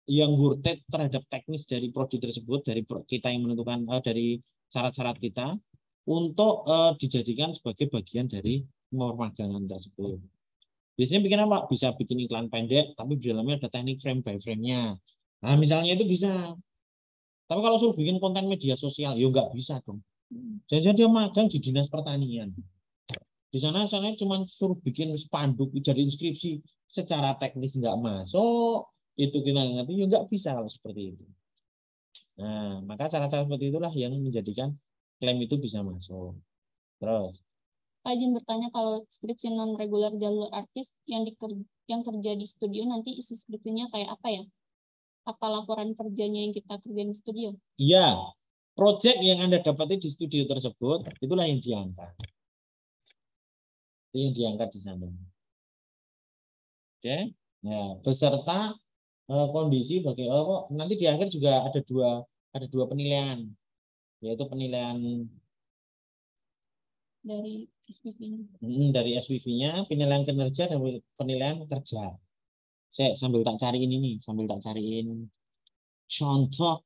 yang worth it terhadap teknis dari prodi tersebut, dari kita yang menentukan dari syarat-syarat kita untuk dijadikan sebagai bagian dari pemagangan tersebut. Biasanya bikin apa? Bisa bikin iklan pendek, tapi di dalamnya ada teknik frame by frame-nya. Nah, misalnya itu bisa. Tapi kalau suruh bikin konten media sosial, ya nggak bisa dong. Jadi dia magang di Dinas Pertanian. Di sana cuma suruh bikin spanduk, jadi inskripsi. Secara teknis nggak masuk, itu kita ngerti, ya nggak bisa kalau seperti itu. Nah, maka cara-cara seperti itulah yang menjadikan klaim itu bisa masuk. Terus. Pak izin bertanya, kalau skripsi non reguler jalur artis yang kerja di studio nanti isi skripsinya kayak apa ya? Apa laporan kerjanya yang kita kerjain di studio? Iya, proyek yang Anda dapati di studio tersebut itulah yang diangkat. Itu yang diangkat di sana. Oke, nah beserta kondisi bagi nanti di akhir juga ada dua penilaian, yaitu penilaian dari SPV-nya. Dari SPV-nya, penilaian kinerja dan penilaian kerja. Saya sambil tak cariin ini, sambil tak cariin contoh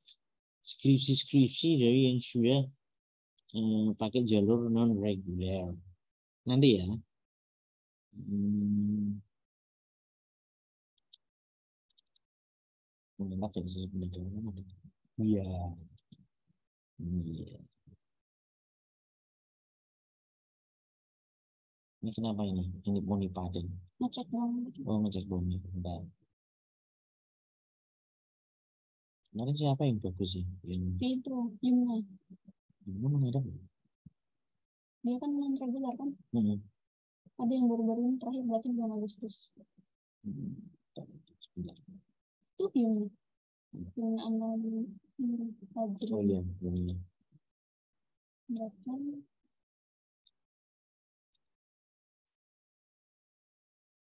skripsi dari yang sudah pakai jalur non reguler. Nanti ya. Iya. Ini kenapa ini? Ini Boni Paden. Ngecek dong. Oh, ngecek Boni. Bentar. Kemarin siapa yang bagus sih? Si itu, Yumna. Yumna mana ada? Dia kan non reguler kan? Ada yang baru-baru ini terakhir berarti bulan Agustus. Itu Yumna. Yumna amal Fajri. Oh iya, Yumna.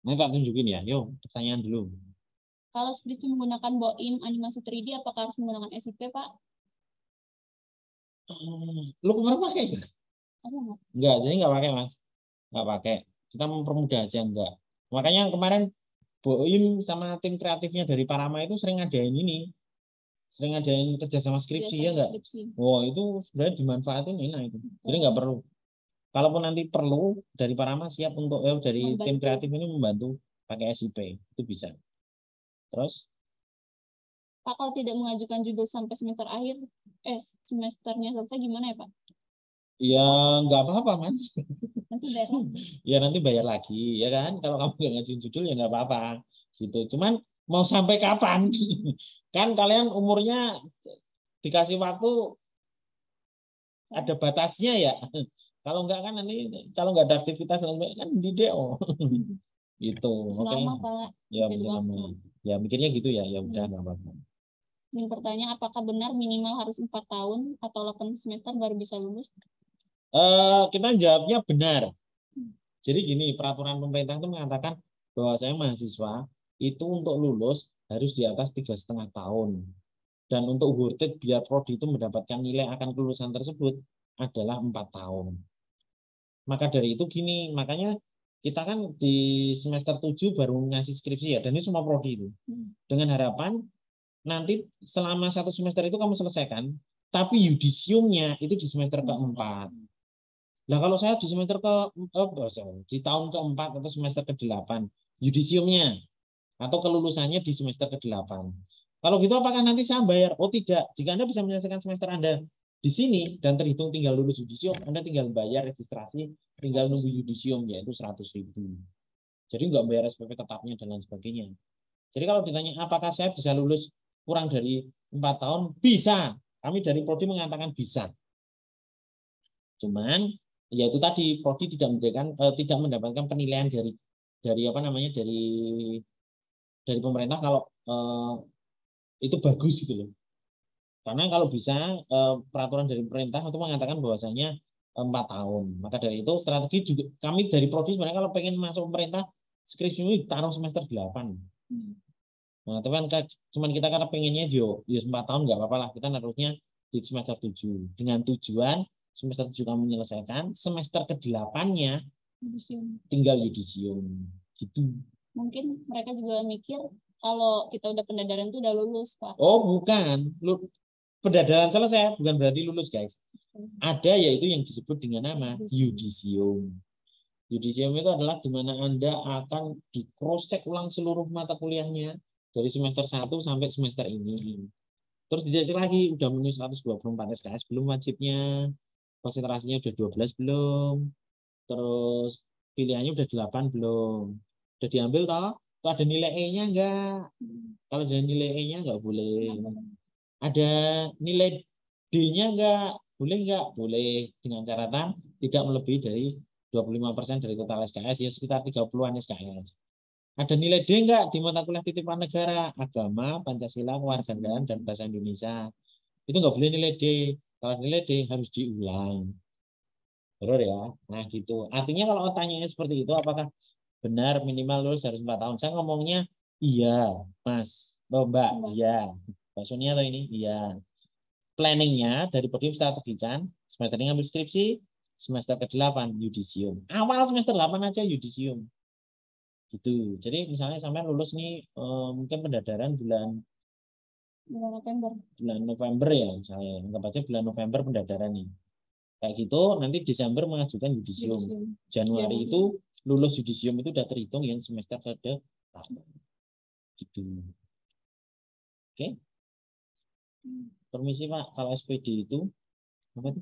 Ini tak tunjukin ya. Yuk, pertanyaan dulu. Kalau skripsi menggunakan BOIM animasi 3D, apakah harus menggunakan SIP, Pak? Lu kemarin pakai nggak? Enggak, jadi nggak pakai, Mas. Nggak pakai. Kita mempermudah aja, enggak. Makanya kemarin BOIM sama tim kreatifnya dari Parama itu sering ngadain ini. Sering ngadain kerja sama skripsi, ya enggak? Oh, itu sebenarnya dimanfaatin enak itu. Jadi nggak perlu. Kalaupun nanti perlu, dari Parama siap untuk dari tim kreatif ini membantu pakai SIP. Itu bisa. Terus? Pak, kalau tidak mengajukan judul sampai semester akhir, semesternya selesai gimana ya, Pak? Ya nggak apa-apa, Mas. Nanti bayar lagi. Ya nanti bayar lagi, ya kan? Kalau kamu nggak ngajuin judul ya nggak apa-apa. Gitu. Cuman mau sampai kapan? Kan kalian umurnya dikasih waktu ada batasnya ya. Kalau enggak kan nanti kalau nggak ada aktivitas kan di DO. Gitu. Selama, Pak. Ya, lama. Ya mikirnya gitu ya. Ya udah nggak apa-apa. Yang bertanya, apakah benar minimal harus 4 tahun atau 8 semester baru bisa lulus? Kita jawabnya benar. Jadi gini, peraturan pemerintah itu mengatakan bahwa saya mahasiswa itu untuk lulus harus di atas 3,5 tahun. Dan untuk worth it biar prodi itu mendapatkan nilai akan kelulusan tersebut adalah 4 tahun. Maka dari itu gini, makanya kita kan di semester 7 baru ngasih skripsi ya, dan ini semua prodi itu. Dengan harapan nanti selama 1 semester itu kamu selesaikan, tapi yudisiumnya itu di semester keempat. Nah kalau saya di semester di tahun keempat atau semester ke-8, yudisiumnya atau kelulusannya di semester ke-8. Kalau gitu apakah nanti saya bayar? Oh tidak, jika Anda bisa menyelesaikan semester Anda di sini dan terhitung tinggal lulus yudisium, Anda tinggal bayar registrasi, tinggal nunggu yudisium yaitu 100.000. Jadi nggak bayar SPP tetapnya dan lain sebagainya. Jadi kalau ditanya apakah saya bisa lulus kurang dari 4 tahun? Bisa. Kami dari Prodi mengatakan bisa. Cuman ya itu tadi Prodi tidak mendapatkan penilaian dari apa namanya dari pemerintah kalau itu bagus gitu loh. Karena kalau bisa peraturan dari pemerintah itu mengatakan bahwasanya 4 tahun. Maka dari itu strategi juga kami dari Prodi sebenarnya kalau pengen masuk pemerintah skripsi ini taruh semester 8. Nah, tapi kan cuman kita karena pengennya yo 4 tahun nggak apa-apa lah. Kita naruhnya di semester 7 dengan tujuan semester 7 kamu menyelesaikan, semester ke-8-nya tinggal yudisium gitu. Mungkin mereka juga mikir kalau kita udah pendadaran itu udah lulus, Pak. Oh, bukan. Pendadaran selesai bukan berarti lulus, guys. Ada yaitu yang disebut dengan nama yudisium. Yudisium itu adalah di mana Anda akan di-cross-check ulang seluruh mata kuliahnya dari semester 1 sampai semester ini. Terus dicek lagi udah memenuhi 124 SKS belum wajibnya, konsentrasinya udah 12 belum, terus pilihannya udah 8 belum, udah diambil toh, ada nilai E-nya enggak? Kalau ada nilai E-nya enggak boleh. Ada nilai D-nya enggak? Boleh enggak? Boleh, dengan catatan tidak melebihi dari 25% dari total SKS, ya sekitar 30-an SKS. Ada nilai D enggak di mata kuliah titipan negara, agama, Pancasila, kewarganegaraan, dan bahasa Indonesia? Itu enggak boleh nilai D. Kalau nilai D harus diulang. Betul ya? Nah gitu. Artinya kalau tanya seperti itu, apakah benar minimal lulus harus 4 tahun? Saya ngomongnya iya, Mas. Mbak, iya. Mbak Sonia atau ini? Iya. Planningnya dari podium strategi kan, semester ini ngambil skripsi, semester ke-8 yudisium. Awal semester 8 aja yudisium. Gitu. Jadi misalnya sampai lulus nih mungkin pendadaran bulan November ya misalnya. Anggap aja bulan November pendadaran nih. Kayak gitu nanti Desember mengajukan yudisium. Januari itu lulus yudisium itu udah terhitung yang semester ke-8. Gitu. Oke. Permisi Pak, kalau SPD itu apa itu?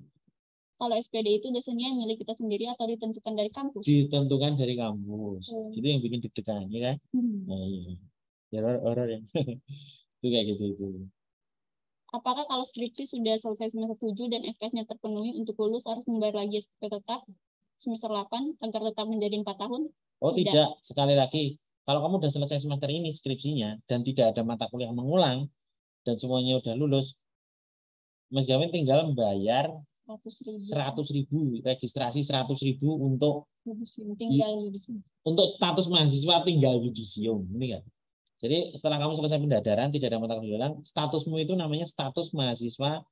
Kalau SPD itu biasanya milik kita sendiri atau ditentukan dari kampus? Ditentukan dari kampus. Itu yang bikin deg-degan, ya kan? Nah, iya. Error ya. Itu kayak gitu itu. Apakah kalau skripsi sudah selesai semester 7 dan SKS-nya terpenuhi untuk lulus harus membayar lagi SPP tetap semester 8 agar tetap menjadi 4 tahun? Oh tidak, sekali lagi. Kalau kamu udah selesai semester ini skripsinya dan tidak ada mata kuliah mengulang dan semuanya udah lulus, Mas Gawin tinggal membayar 100.000 registrasi 100.000 untuk status mahasiswa tinggal yudisium. Ini kan. Jadi setelah kamu selesai pendadaran tidak ada mata kuliah, statusmu itu namanya status mahasiswa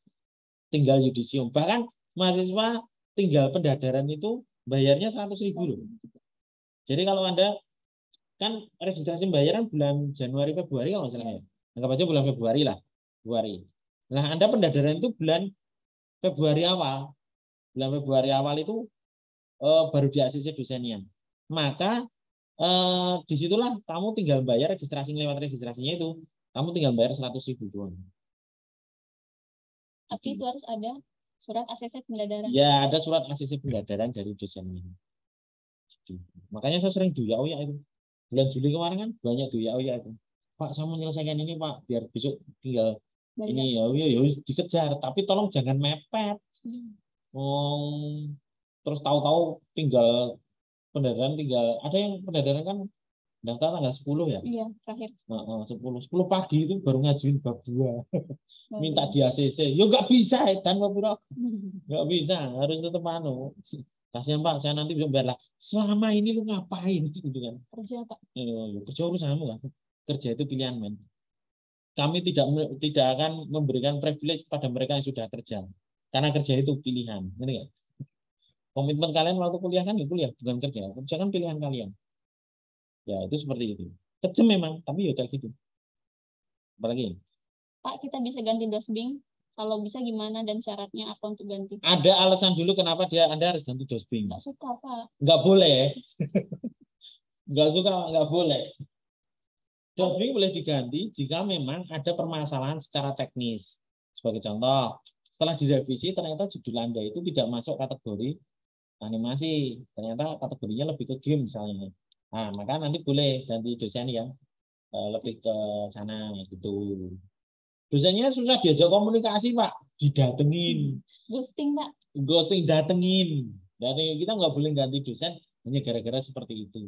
tinggal yudisium. Bahkan mahasiswa tinggal pendadaran itu bayarnya 100.000 loh. Jadi kalau Anda kan registrasi pembayaran bulan Januari Februari kalau nggak salah ya. Anggap aja bulan Februari lah. Februari. Nah, Anda pendadaran itu bulan Februari awal. Bulan Februari awal itu baru di ACC dosennya. Maka disitulah kamu tinggal bayar registrasi lewat registrasinya itu. Kamu tinggal bayar 100.000 doang. Tapi itu harus ada surat ACC pendadaran. Ya, ada surat ACC pendadaran dari dosennya. Makanya saya sering doya-oya itu. Bulan Juli kemarin kan banyak doya-oya itu. Pak, saya menyelesaikan ini Pak, biar besok tinggal banyak. Ini ya dikejar. Tapi tolong jangan mepet. Terus tahu-tahu tinggal pendadaran ada yang pendadaran kan daftar tanggal 10 ya? Iya, terakhir. 10 pagi itu baru ngajuin bab 2. Minta di ACC. Ya nggak bisa dan Pak Bro. Nggak bisa, harus tetap kasihan Pak, saya nanti bisa bayar lah. Selama ini lu ngapain gitu kan? Kerja Pak. Kerja urusanmu kan. Kerja itu pilihan men. Kami tidak akan memberikan privilege pada mereka yang sudah kerja. Karena kerja itu pilihan. Ngerti nggak? Komitmen kalian waktu kuliah kan ya kuliah, bukan kerja. Kerja kan pilihan kalian. Ya itu seperti itu. Kejam memang, tapi ya kayak gitu. Apalagi? Pak, kita bisa ganti dosbing. Kalau bisa gimana dan syaratnya apa untuk ganti? Ada alasan dulu kenapa Anda harus ganti dosbing. Nggak suka Pak. Nggak boleh. Nggak suka, nggak boleh. Does being boleh diganti jika memang ada permasalahan secara teknis. Sebagai contoh, setelah direvisi ternyata judul Anda itu tidak masuk kategori animasi, ternyata kategorinya lebih ke game misalnya. Nah, maka nanti boleh ganti dosen yang lebih ke sana gitu. Dosennya susah diajak komunikasi, Pak, didatengin. Ghosting, Pak. Ghosting, datengin. Dan kita nggak boleh ganti dosen hanya gara-gara seperti itu.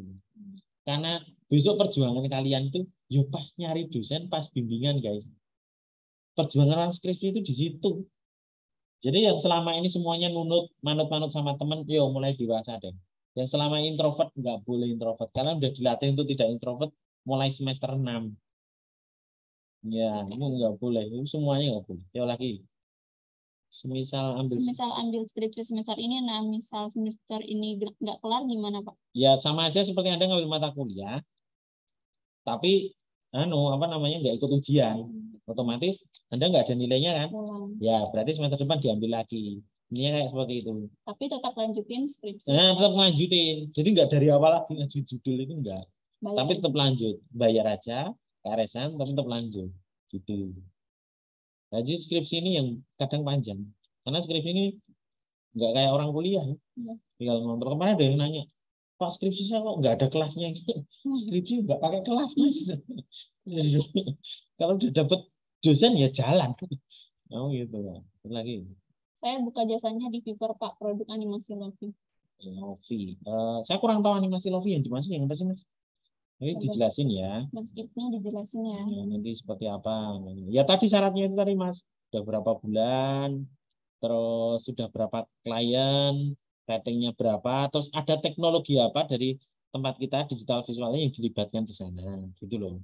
Karena besok perjuangan kalian itu, ya pas nyari dosen, pas bimbingan, guys. Perjuangan skripsi itu di situ. Jadi yang selama ini semuanya manut-manut sama teman, yo mulai dewasa deh. Yang selama introvert nggak boleh introvert. Kalian udah dilatih untuk tidak introvert mulai semester 6. Ya, itu nggak boleh. Itu semuanya nggak boleh. Ya lagi. Semisal ambil skripsi semester ini, nah misal semester ini nggak kelar gimana, Pak? Ya sama aja seperti Anda ngambil mata kuliah, tapi nggak ikut ujian, otomatis Anda nggak ada nilainya kan? Ya berarti semester depan diambil lagi. Ini kayak seperti itu. Tapi tetap lanjutin skripsi. Nah, tetap lanjutin. Jadi nggak dari awal lagi ngajuin judul itu enggak. Tapi tetap lanjut, bayar aja, karesan, tapi tetap lanjut, gitu. Jadi skripsi ini yang kadang panjang, karena skripsi ini nggak kayak orang kuliah, ya. Tinggal ngontrol. Kemarin ada yang nanya, Pak skripsi saya kok nggak ada kelasnya? Skripsi nggak pakai kelas, Mas. Kalau udah dapet dosen ya jalan. Oh gitu, Pak. Lagi. Saya buka jasanya di Fiverr, Pak, produk animasi Lofi. Lofi. Saya kurang tahu animasi Lofi yang dimaksud yang apa sih, Mas? Ini dijelasin ya. Meskipun dijelasin ya. Nanti seperti apa. Ya tadi syaratnya itu tadi, Mas. Sudah berapa bulan, terus sudah berapa klien, ratingnya berapa, terus ada teknologi apa dari tempat kita digital visualnya yang dilibatkan di sana. Gitu loh.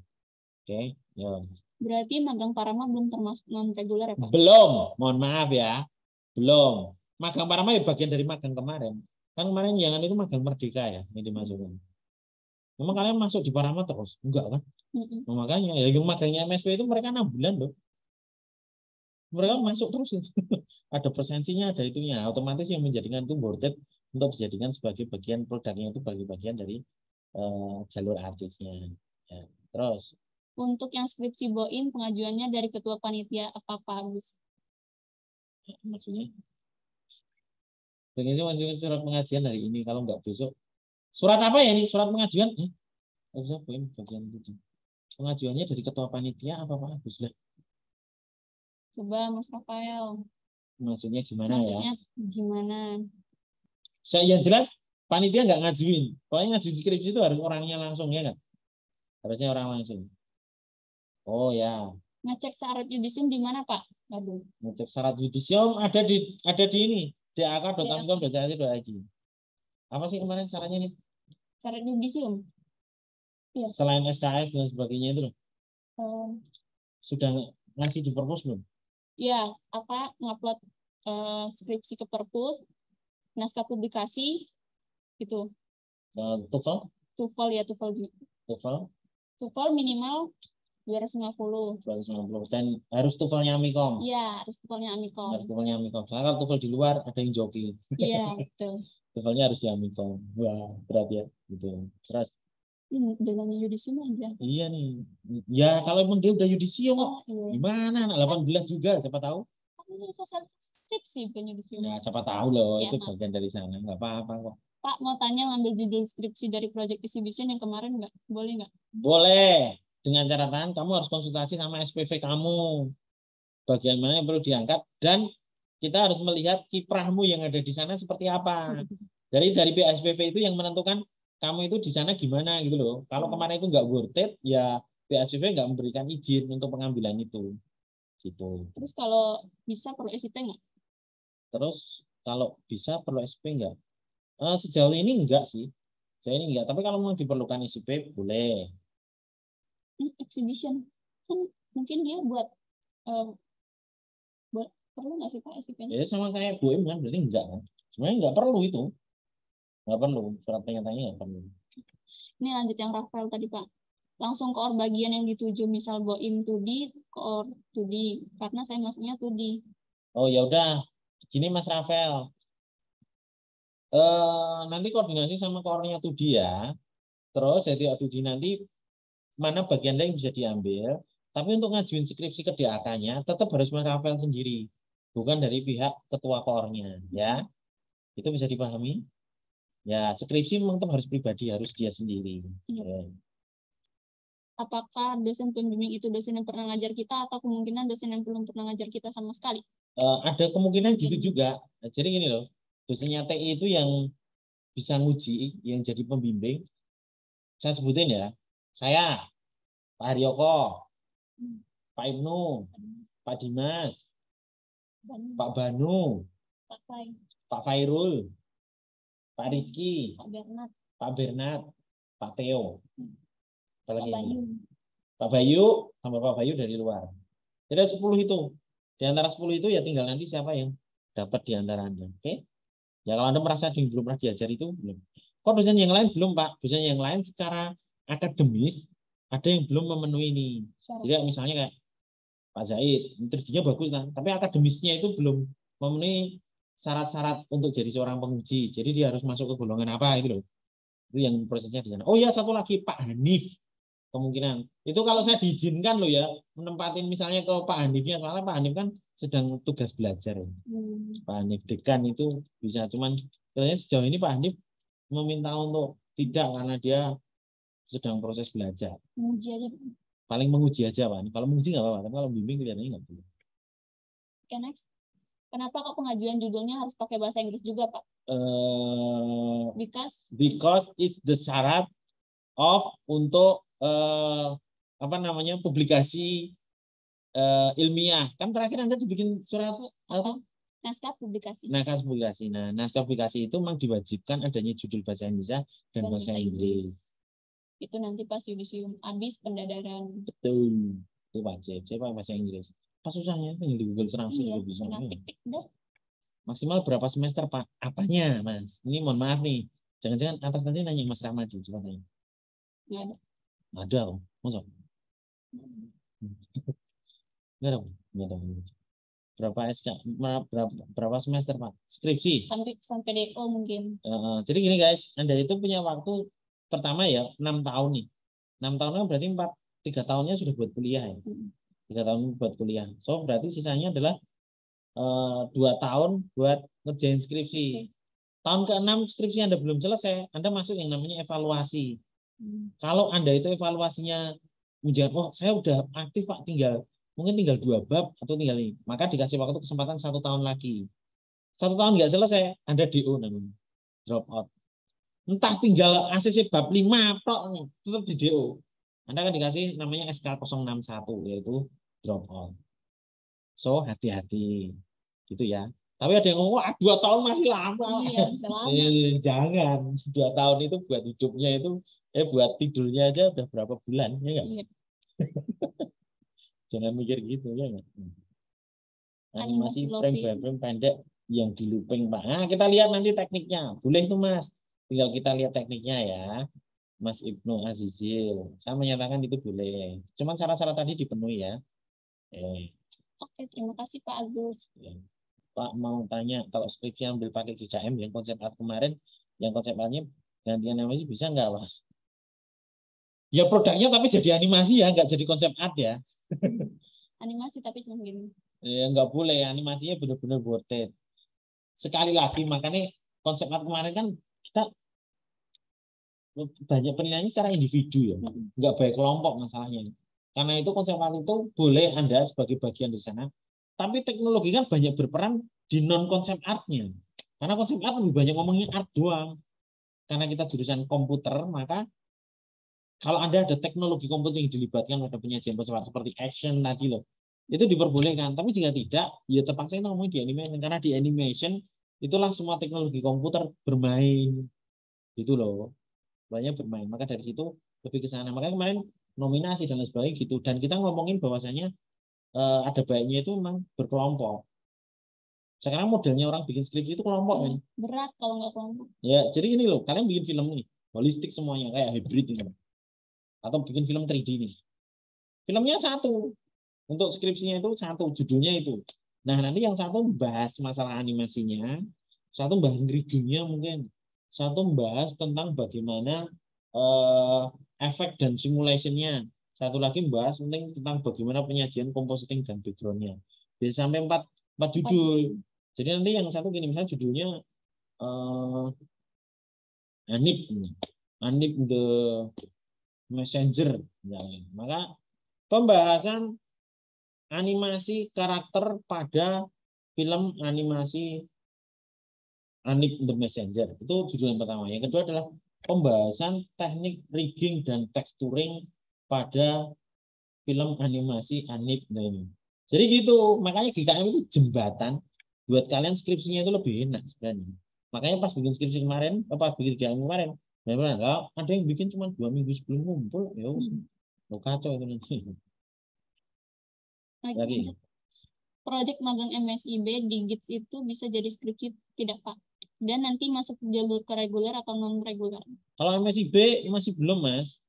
Oke. Ya. Berarti magang Parama belum termasuk non-reguler ya, Pak? Belum. Mohon maaf ya. Belum. Magang Parama ya bagian dari magang kemarin. Kan kemarin yang itu magang Merdeka ya. Ini dimasukkan. Memang kalian masuk di Parama terus? Enggak kan? Nah, makanya ya yang magangnya MSP itu mereka 6 bulan loh. Mereka masuk terus. Ada persensinya, ada itunya. Otomatis yang menjadikan itu worth it untuk dijadikan sebagai bagian produknya itu bagi bagian dari jalur artisnya. Ya. Terus untuk yang skripsi BOIN pengajuannya dari ketua panitia apa Pak Agus? Maksudnya? Begini surat pengajian hari ini kalau enggak besok. Surat apa ya ini? Surat pengajuan? Harusnya poin bagian itu. Pengajuannya dari ketua panitia apa Pak Agus lah? Coba Mas Rafael. Maksudnya gimana Maksudnya gimana? Yang jelas panitia nggak ngajuin. Pokoknya ngajuin skripsi itu harus orangnya langsung ya kan? Harusnya orang langsung. Oh ya. Ngecek syarat yudisium di mana Pak? Aduh. Ngecek syarat yudisium ada di ini dak.amcom.ac.id. Apa sih kemarin caranya nih? Syarat yudisium. Ya. Selain SKS dan sebagainya itu loh. Sudah ngasih di perpus belum? Ya, ngupload skripsi ke perpus, naskah publikasi, gitu. TOEFL? TOEFL ya, TOEFL minimal 250. Dan harus TOEFL-nya Amikom. Iya, harus TOEFL-nya Amikom. Soalnya kalau TOEFL di luar ada yang joki. Iya, betul. TOEFL-nya harus di Amikom. Wah, berat ya. Gitu. Terus dengan yudisium aja. Iya nih. Ya kalau emang dia udah yudisium, iya. Gimana? 18 juga, siapa tahu? Ini skripsi bukan yudisium. Ya, siapa tahu loh, ya, itu bagian dari sana. Nggak apa-apa kok. Pak, mau tanya ngambil judul skripsi dari project exhibition yang kemarin nggak? Boleh nggak? Boleh. Dengan catatan kamu harus konsultasi sama SPV kamu. Bagian mana yang perlu diangkat dan kita harus melihat kiprahmu yang ada di sana seperti apa. Dari PSPV itu yang menentukan kamu itu di sana gimana gitu loh. Kalau kemarin itu nggak worth it, ya PSPV nggak memberikan izin untuk pengambilan itu. Gitu. Terus kalau bisa perlu SIP nggak? Terus kalau bisa perlu SIP nggak? Sejauh ini enggak sih. Sejauh ini enggak. Tapi kalau mau diperlukan SIP boleh. Exhibition kan mungkin dia buat perlu nggak sih Pak SIP-nya? Ya sama kayak BOIM kan berarti enggak kan? Sebenarnya enggak perlu itu. Nggak perlu, surat pernyataannya nggak perlu. Ini lanjut yang Rafael tadi Pak. Langsung ke bagian yang dituju, misal BOIM 2D, core 2D. Karena saya masuknya 2D. Oh ya udah, gini Mas Rafael. Nanti koordinasi sama core-nya 2D ya. Terus jadi 2D nanti mana bagian yang bisa diambil, tapi untuk ngajuin skripsi ke DAK-nya tetap harus merafel sendiri, bukan dari pihak ketua koornya, ya. Itu bisa dipahami? Ya, skripsi memang tetap harus pribadi, harus dia sendiri. Ya. Apakah dosen pembimbing itu dosen yang pernah ngajar kita atau kemungkinan dosen yang belum pernah ngajar kita sama sekali? Ada kemungkinan gitu juga. Nah, jadi gini loh, dosennya TI itu yang bisa nguji, yang jadi pembimbing. Saya sebutin ya, saya, Pak Haryoko, Pak Ibnu, Pak Dimas, Pak Banu, Pak Fairul, Pak Rizky, Pak Bernard, Pak Theo. Pak Bayu sama Pak Bayu dari luar. Jadi 10 itu. Di antara 10 itu ya tinggal nanti siapa yang dapat di antara Anda. Oke? Ya kalau Anda merasa belum pernah diajar itu belum. Kok dosen yang lain belum, Pak? Dosen yang lain secara akademis ada yang belum memenuhi ini. Jadi misalnya kayak Pak Zaid, interviewnya bagus kan, tapi akademisnya itu belum memenuhi syarat-syarat untuk jadi seorang penguji. Jadi dia harus masuk ke golongan apa itu loh. Itu yang prosesnya di sana. Oh ya, satu lagi Pak Hanif. Kemungkinan itu kalau saya diizinkan loh ya menempatin misalnya ke Pak Hanifnya, soalnya Pak Hanif kan sedang tugas belajar. Pak Hanif dekan itu bisa, cuman katanya sejauh ini Pak Hanif meminta untuk tidak karena dia sedang proses belajar. Menguji aja. Paling menguji aja Pak. Kalau menguji nggak apa-apa, tapi kalau bimbing kelihatannya nggak boleh. Oke, next. Kenapa kok pengajuan judulnya harus pakai bahasa Inggris juga, Pak? Because it's the syarat of untuk apa namanya publikasi ilmiah. Kan terakhir Anda dibikin surat apa? Naskah publikasi. Naskah publikasi. Nah, naskah publikasi itu memang diwajibkan adanya judul bahasa Indonesia dan bahasa Inggris. Itu nanti pas yudisium habis pendadaran. Betul. Itu wajib. Saya pakai bahasa Inggris. Pas susahnya yang di Google Translate juga bisa. Maksimal berapa semester, Pak? Apanya, Mas? Ini mohon maaf nih. Jangan-jangan atas nanti nanya Mas Ramadi, coba tanya. Nggak ada. Ada, masa? Nggak ada. Berapa SK? Berapa semester, Pak? Skripsi? Sampai DO mungkin. Jadi gini guys, Anda itu punya waktu pertama ya 6 tahun nih. 6 tahun kan berarti 3 tahunnya sudah buat kuliah ya. 3 tahun buat kuliah. So berarti sisanya adalah 2 tahun buat ngerjain skripsi. Tahun ke-6 skripsi Anda belum selesai, Anda masuk yang namanya evaluasi. Kalau Anda itu evaluasinya menjawab, oh saya udah aktif Pak, mungkin tinggal 2 bab atau tinggal ini, maka dikasih waktu kesempatan 1 tahun lagi. 1 tahun nggak selesai, Anda DO namanya, drop out. Entah tinggal ACC bab 5 tetap di DO. Anda akan dikasih namanya SK 061 yaitu drop out. So hati-hati gitu ya. Tapi ada yang ngomong 2 tahun masih lama. Iya, lama. Jangan, 2 tahun itu buat hidupnya itu, buat tidurnya aja udah berapa bulan ya nggak? Iya. Jangan mikir gitu ya nggak. Animasi frame by frame pendek yang di looping Pak. Nah, kita lihat nanti tekniknya. Boleh itu Mas. Tinggal kita lihat tekniknya ya. Mas Ibnu Azizil. Saya menyatakan itu boleh. Cuman syarat-syarat tadi dipenuhi ya. Oke, terima kasih Pak Agus. Ya. Pak mau tanya, kalau skripsi ambil pakai GKM yang konsep art kemarin, yang konsep artnya gantian animasi bisa nggak Pak? Ya produknya tapi jadi animasi ya, nggak jadi konsep art ya. Animasi tapi cuma gini. Ya nggak boleh, animasinya benar-benar worth it. Sekali lagi makanya konsep art kemarin kan kita banyak penilaiannya secara individu ya, nggak baik kelompok masalahnya. Karena itu konsep art itu boleh Anda sebagai bagian dari sana, tapi teknologi kan banyak berperan di non konsep artnya. Karena konsep art lebih banyak ngomongnya art doang. Karena kita jurusan komputer, maka kalau Anda ada teknologi komputer yang dilibatkan pada penyajian konsep art seperti action tadi loh, itu diperbolehkan. Tapi jika tidak, ya terpaksa kita ngomongin di animation. Karena di animation itulah semua teknologi komputer bermain, gitu loh. Banyak bermain. Maka dari situ lebih ke sana. Makanya kemarin nominasi dan lain sebagainya gitu. Dan kita ngomongin bahwasanya ada baiknya itu memang berkelompok. Sekarang modelnya orang bikin skripsi itu kelompok kan. Berat kalau nggak kelompok. Ya, jadi ini loh, kalian bikin film nih, holistik semuanya kayak hybrid ini. Atau bikin film 3D nih. Filmnya satu. Untuk skripsinya itu satu, judulnya itu. Nah, nanti yang satu bahas masalah animasinya, satu bahas riggingnya mungkin. Satu membahas tentang bagaimana efek dan simulasinya. Satu lagi membahas penting tentang bagaimana penyajian compositing dan background-nya. Bisa sampai 4 judul. Jadi nanti yang satu gini, misalnya judulnya Anip the Messenger. Misalnya. Maka pembahasan animasi karakter pada film animasi Anip the Messenger. Itu judul yang pertama. Yang kedua adalah pembahasan teknik rigging dan texturing pada film animasi Anip. Jadi gitu, makanya GKM itu jembatan buat kalian skripsinya itu lebih enak sebenarnya. Makanya pas bikin skripsi kemarin, pas bikin GKM kemarin, memang ada yang bikin cuma 2 minggu sebelum ngumpul, ya kacau itu nanti. Lagi. Proyek magang MSIB di GITS itu bisa jadi skripsi tidak, Pak? Dan nanti masuk jalur ke reguler atau non-reguler? Kalau MSIB masih belum, Mas.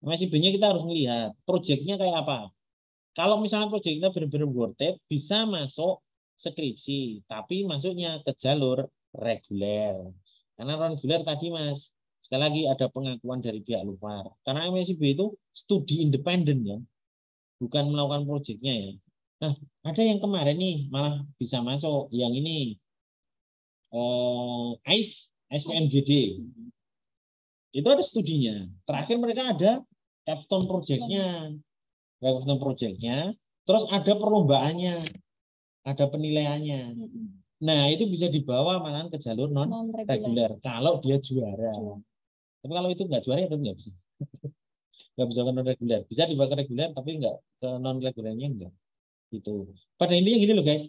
MSIB-nya kita harus melihat proyeknya kayak apa. Kalau misalnya proyek kita benar-benar worth it, bisa masuk skripsi, tapi masuknya ke jalur reguler. Karena reguler tadi, Mas, sekali lagi ada pengakuan dari pihak luar. Karena MSIB itu studi independen ya, bukan melakukan proyeknya ya. Nah, ada yang kemarin nih malah bisa masuk, yang ini SPMGD. Itu ada studinya. Terakhir mereka ada capstone project-nya. Capstone project-nya, terus ada perlombaannya, ada penilaiannya. Nah, itu bisa dibawa malahan ke jalur non-reguler kalau dia juara. Tapi kalau itu nggak juara, itu nggak bisa. Nggak bisa ke non-reguler. Bisa dibawa ke reguler, tapi nggak ke non-regulernya enggak. Gitu. Pada intinya gini loh guys,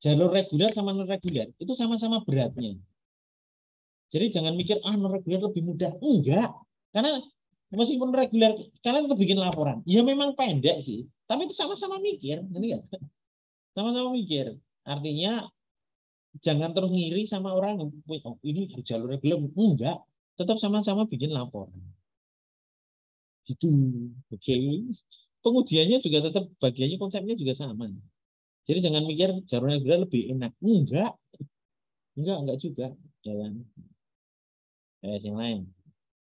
jalur reguler sama non reguler itu sama-sama beratnya. Jadi jangan mikir non reguler lebih mudah, enggak. Karena meskipun reguler kalian tuh bikin laporan, ya memang pendek sih, tapi itu sama-sama mikir, ngerti ya? Sama-sama mikir. Artinya jangan terus ngiri sama orang, oh, ini jalur reguler, enggak. Tetap sama-sama bikin laporan. Gitu, oke. Pengujiannya juga tetap bagiannya konsepnya juga sama. Jadi jangan mikir jalur reguler lebih enak. Enggak juga. Jalan. Yang lain.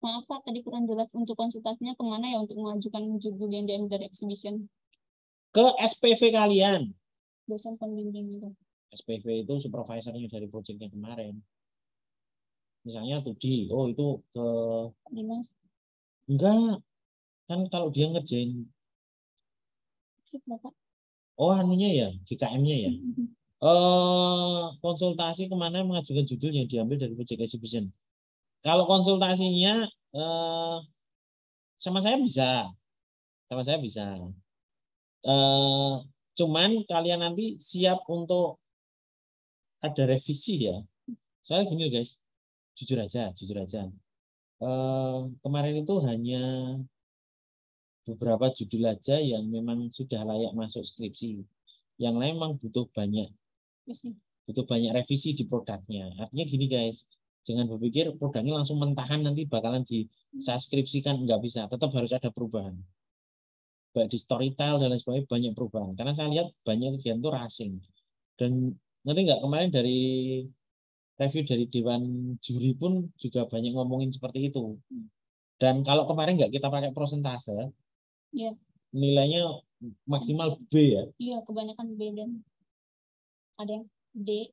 Maaf Pak, tadi kurang jelas untuk konsultasinya kemana ya untuk mengajukan judul yang diambil dari exhibition? Ke SPV kalian. Dosen pembimbing itu. SPV itu supervisornya dari proyeknya kemarin. Misalnya Tudi, oh itu ke Dimas. Enggak. Kan kalau dia ngerjain Sip, Bapak. Oh, anunya ya, GKM-nya ya. Konsultasi kemana mengajukan judul yang diambil dari project exhibition. Kalau konsultasinya sama saya bisa. Cuman kalian nanti siap untuk ada revisi ya. Soalnya gini guys, jujur aja. Kemarin itu hanya beberapa judul aja yang memang sudah layak masuk skripsi. Yang lain memang butuh banyak revisi di produknya. Artinya gini guys, jangan berpikir produknya langsung mentahan nanti bakalan disubskripsikan, nggak bisa. Tetap harus ada perubahan. Baik di storytell dan lain sebagainya banyak perubahan. Karena saya lihat banyak kegiatan itu racing. Dan nanti nggak kemarin dari review dari Dewan Juri pun juga banyak ngomongin seperti itu. Dan kalau kemarin nggak kita pakai prosentase, nilainya maksimal B ya. Iya, kebanyakan B dan ada yang D.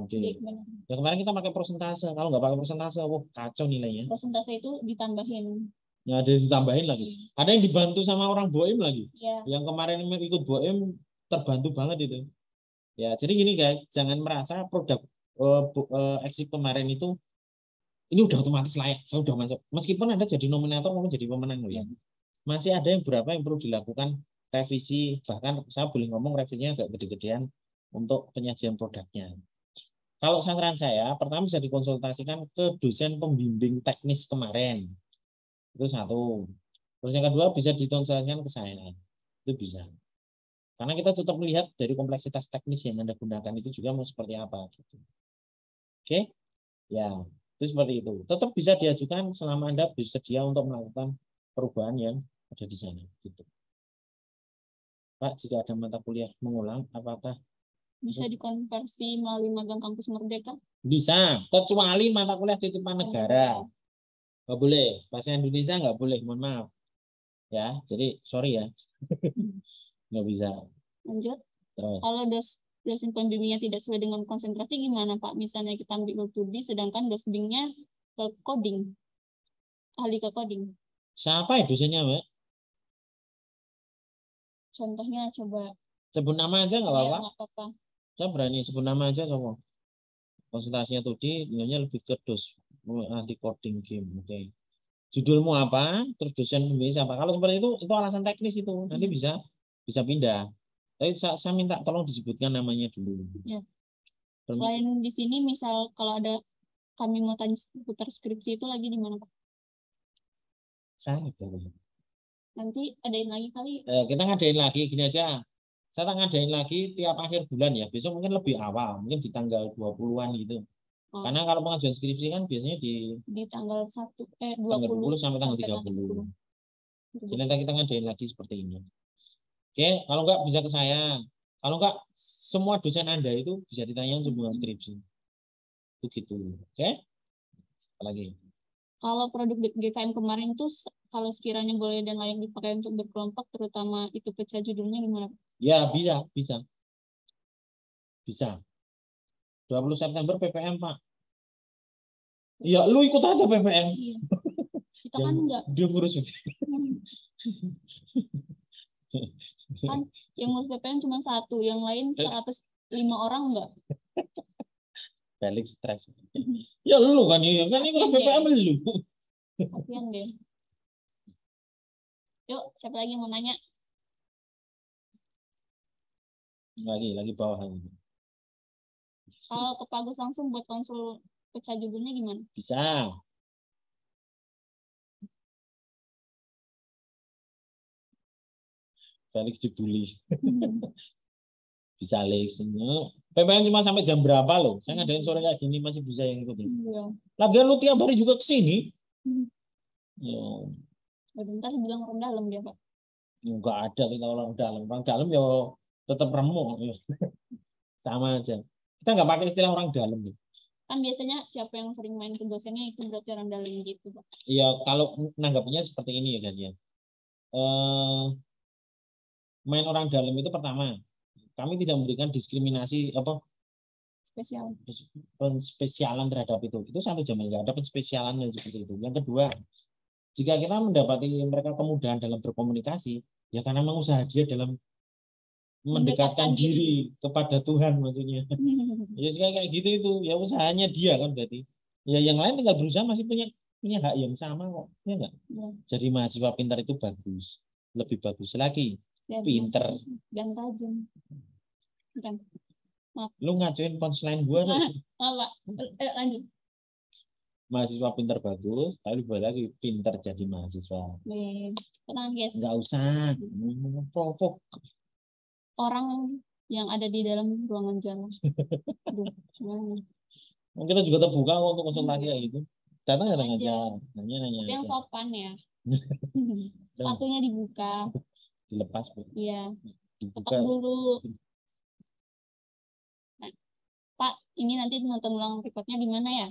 D. Ya kemarin kita pakai prosentase. Kalau nggak pakai prosentase, kacau nilainya. Prosentase itu ditambahin. Ya, ada ditambahin lagi. Ada yang dibantu sama orang BOEM lagi. Yang kemarin ikut BOEM terbantu banget itu. Ya, jadi gini guys, jangan merasa produk eksib kemarin itu ini udah otomatis layak, saya udah masuk. Meskipun Anda jadi nominator, kamu jadi pemenang loh ya. Masih ada yang berapa yang perlu dilakukan revisi, bahkan saya boleh ngomong revisinya agak gede-gedean untuk penyajian produknya. Kalau saran saya, pertama bisa dikonsultasikan ke dosen pembimbing teknis kemarin. Itu satu. Terus yang kedua bisa dikonsultasikan ke saya. Itu bisa. Karena kita tetap melihat dari kompleksitas teknis yang Anda gunakan itu juga mau seperti apa. Gitu. Oke? Ya, itu seperti itu. Tetap bisa diajukan selama Anda bersedia untuk melakukan perubahan yang ada di sana. Gitu. Pak, jika ada mata kuliah mengulang, apakah bisa dikonversi melalui magang kampus Merdeka? Bisa, kecuali mata kuliah titipan negara. Nggak boleh. Bahasa Indonesia nggak boleh, mohon maaf. Ya, jadi sorry ya. Nggak bisa. Lanjut. Terus. Kalau dosen pembimbingnya tidak sesuai dengan konsentrasi gimana Pak? Misalnya kita ambil studi sedangkan dosennya ke coding, ahli ke coding. Siapa ya dosennya, Mbak? Contohnya coba. Sebut nama aja nggak Ya, apa-apa. nggak apa-apa. Saya berani sebut nama aja semua. Konsentrasinya studi, nilainya lebih ke anti coding game. Oke. Judulmu apa? Terus dosen pembimbing siapa? Kalau seperti itu alasan teknis itu. Nanti bisa pindah. Tapi saya minta tolong disebutkan namanya dulu. Ya. Permisi. Selain di sini, misal kalau ada kami mau tanya seputar skripsi itu lagi di mana Pak? Saya Nanti adain lagi kali. kita ngadain lagi gini aja. Saya tak ngadain lagi tiap akhir bulan ya. Besok mungkin lebih awal, mungkin di tanggal 20-an gitu. Oh, Karena kalau pengajuan skripsi kan biasanya di tanggal 1 tanggal 20 sampai tanggal 30. Jadi nanti kita ngadain lagi seperti ini. Oke, kalau enggak bisa ke saya. Kalau enggak semua dosen Anda itu bisa ditanya sebelum skripsi. Itu gitu. Oke? Apalagi? Kalau produk GKM kemarin itu kalau sekiranya boleh dan layak dipakai untuk berkelompok, terutama itu pecah judulnya gimana? Ya, bisa. Bisa. 20 September PPM, Pak. Ya, lu ikut aja PPM. Iya. Kita kan enggak. Dia ngurus. Kan yang ngurus PPM cuma satu, yang lain 105 orang enggak. Balik stres. Ya lu kan ini PPM lu. Kasian deh. Yuk, siapa lagi mau nanya? Lagi bawah. Kalau ke Pak Agus langsung buat konsul pecah judulnya gimana? Bisa. Felix dibully. Bisa Alex. PPM cuma sampai jam berapa loh? Saya ngadain sore kayak gini masih bisa yang ikutin. Iya. Lagian lu tiap hari juga kesini. Ya. Bentar bilang orang dalam dia Pak. Enggak ada kita orang dalam. Orang dalam ya tetap remuk. Sama aja. Kita nggak pakai istilah orang dalam. Kan biasanya siapa yang sering main ke dosennya itu berarti orang dalam gitu Pak. Iya, kalau nanggapnya seperti ini ya guys ya. Main orang dalam itu pertama, kami tidak memberikan diskriminasi penspesialan terhadap itu. Itu satu jam nggak ada penspesialan seperti itu. Yang kedua, jika kita mendapati mereka kemudahan dalam berkomunikasi, ya karena memang usaha dia dalam mendekatkan diri kepada Tuhan maksudnya. Ya kayak gitu itu, ya usahanya dia kan berarti. Ya yang lain tinggal berusaha masih punya hak yang sama kok, ya enggak? Ya. Jadi mahasiswa pintar itu bagus, lebih bagus lagi, pinter dan rajin. Kan. Lu ngacuin punchline gua tuh. Pak. Lanjut. Mahasiswa pintar bagus, tapi lebih lagi pintar jadi mahasiswa. Tenang guys. Enggak usah, provok. Orang yang ada di dalam ruangan jalan. Kita juga terbuka untuk konsultasi kayak gitu. Datang aja, nanya yang aja. sopan ya. Sepatunya dibuka. Dilepas, Bu. Iya. Dibuka dulu. Nah, Pak, ini nanti nonton ulang recordnya di mana ya?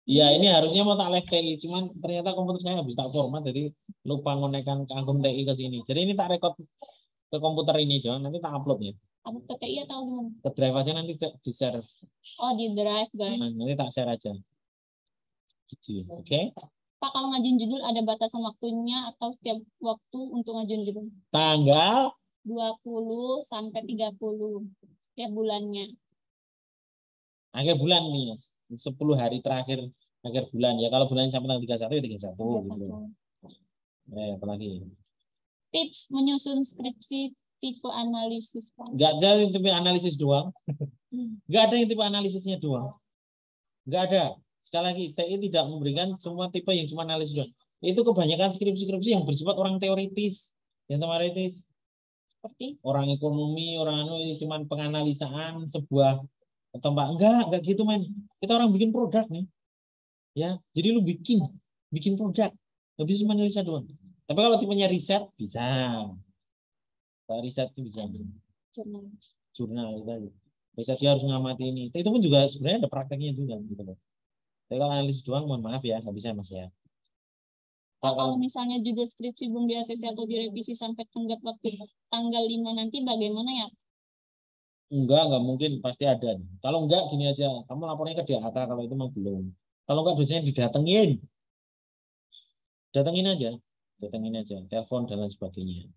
Iya, ini harusnya mau tak live TI, cuman ternyata komputer saya habis tak format, jadi lupa ngonekkan ke akun TI ke sini. Jadi ini tak record ke komputer ini, John. Nanti tak upload ya. Upload ke TI atau gimana? Ke drive aja nanti di share. Oh, di drive, guys. Nah, nanti tak share aja. Gitu. Oke. Pak, kalau ngajuin judul ada batasan waktunya atau setiap waktu untuk ngajuin judul? Tanggal 20 sampai 30 setiap bulannya. Akhir bulan nih, Mas. 10 hari terakhir akhir bulan ya. Kalau bulan sampai tanggal 31 ya 31 gitu. Apalagi? Tips menyusun skripsi tipe analisis. Enggak ada yang tipe analisis doang. Enggak ada yang tipe analisisnya doang. Enggak ada. Sekali lagi, TI tidak memberikan semua tipe yang cuma analisis doang. Itu kebanyakan skripsi-skripsi yang bersifat orang teoritis. Yang teoritis. Seperti? Orang ekonomi, orang cuma penganalisaan sebuah atau enggak gitu men. Kita orang bikin produk nih. Ya, jadi lu bikin produk. Enggak bisa menganalisa doang. Tapi kalau tipenya riset bisa. Kalau riset itu bisa. Jurnal itu. Riset dia harus ngamati ini. Itu pun juga sebenarnya ada prakteknya juga gitu loh. Tapi kalau analisis doang mohon maaf ya, nggak bisa Mas ya. Kalau misalnya judul skripsi belum di ACC atau direvisi sampai tenggat waktu tanggal 5 nanti bagaimana ya? Enggak mungkin, pasti ada. Kalau enggak gini aja, kamu lapornya ke DAK kalau itu memang belum. Kalau enggak dosennya didatengin. Datengin aja, telepon dan lain sebagainya.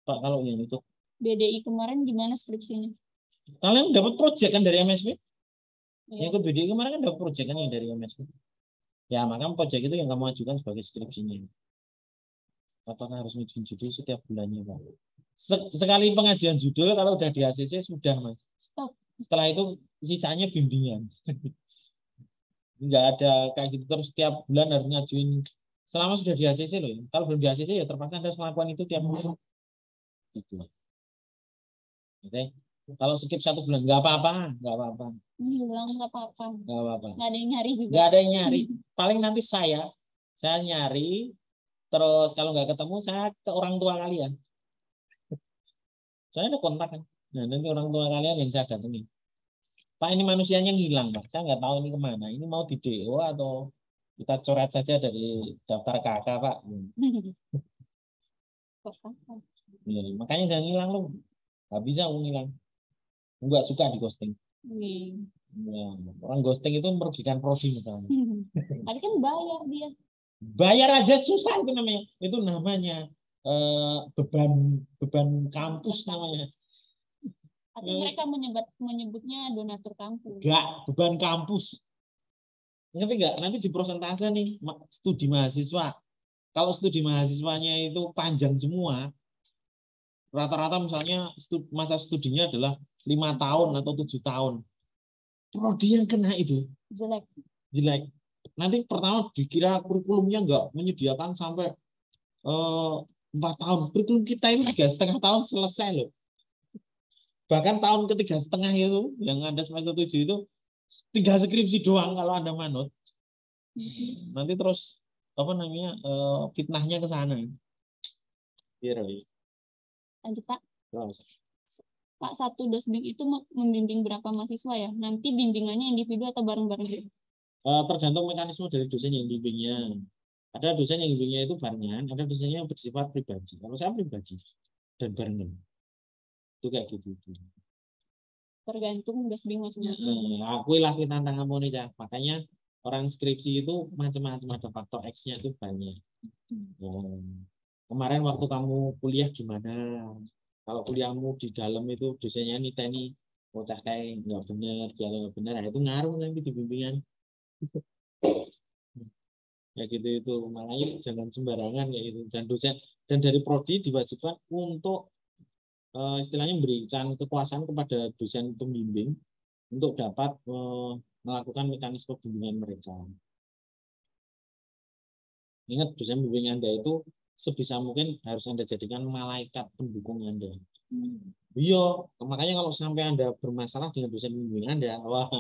Pak, kalau yang itu BDI kemarin gimana skripsinya? kalian dapat proyek kan dari MSP? Ya. Yang ke BDI kemarin kan dapat proyek kan yang dari MSP. Ya, maka proyek itu yang kamu ajukan sebagai skripsinya. Apakah harus ngejun judul setiap bulannya, Pak? Sekali pengajuan judul kalau udah di ACC sudah, Mas. Stop. Setelah itu sisanya bimbingan. Enggak ada kayak gitu terus setiap bulan harus ngajuin selama sudah di ACC loh. Kalau belum di ACC ya terpaksa harus melakukan itu tiap bulan. Gitu. Oke. Kalau skip 1 bulan nggak apa-apa. Bilang nggak apa-apa. Nggak apa-apa. Nggak ada yang nyari juga. Nggak ada yang nyari. Paling nanti saya nyari, terus kalau nggak ketemu saya ke orang tua kalian. Saya ada kontak kan. Nah, nanti orang tua kalian yang saya datangi. Pak, ini manusianya ngilang, Pak. Saya nggak tahu ini kemana. Ini mau di DO atau kita coret saja dari daftar kakak, Pak. Ya, makanya jangan ngilang loh. Nggak bisa ngilang. Nggak suka di ghosting. Ya, orang ghosting itu merugikan prodi misalnya. Tapi kan bayar dia. Bayar aja susah itu namanya. Itu namanya beban kampus namanya. Atau mereka menyebutnya donatur kampus. Enggak, beban kampus. Ngerti nggak? Nanti di persentase nih studi mahasiswa. Kalau studi mahasiswanya itu panjang semua, rata-rata misalnya masa studinya adalah 5 tahun atau 7 tahun. Prodi yang kena itu jelek. Nanti pertama dikira kurikulumnya nggak menyediakan sampai 4 tahun. Kurikulum kita itu 3,5 tahun selesai loh. Bahkan tahun ke-3,5 itu yang ada semester 7 itu 3 skripsi doang kalau Anda manut. Nanti terus apa namanya fitnahnya ke sana. Iya, lanjut Pak. Terus. Pak, satu dosbing itu membimbing berapa mahasiswa ya? Nanti bimbingannya individu atau bareng-bareng? Tergantung mekanisme dari dosen yang bimbingnya. Ada dosen yang bimbingnya itu barengan, ada dosennya yang bersifat pribadi. Kalau saya pribadi dan barengan. Itu kayak gitu. Tergantung dosbing masing-masing. Akuilah tantanganmu nih, Cak. Makanya orang skripsi itu macam-macam, ada faktor X-nya itu banyak. Kemarin waktu kamu kuliah gimana? Kalau kuliahmu di dalam itu dosennya niteni bocah kayak nggak benar, dia nggak benar, nah, itu ngaruh nanti di bimbingan. Ya gitu itu, makanya jangan sembarangan kayak gitu. Dan dosen dan dari prodi diwajibkan untuk istilahnya memberikan kekuasaan kepada dosen pembimbing untuk dapat melakukan mekanisme bimbingan mereka. Ingat, dosen bimbing Anda itu sebisa mungkin harus Anda jadikan malaikat pendukung Anda. Iya, makanya kalau sampai Anda bermasalah dengan dosen bimbing Anda, wah,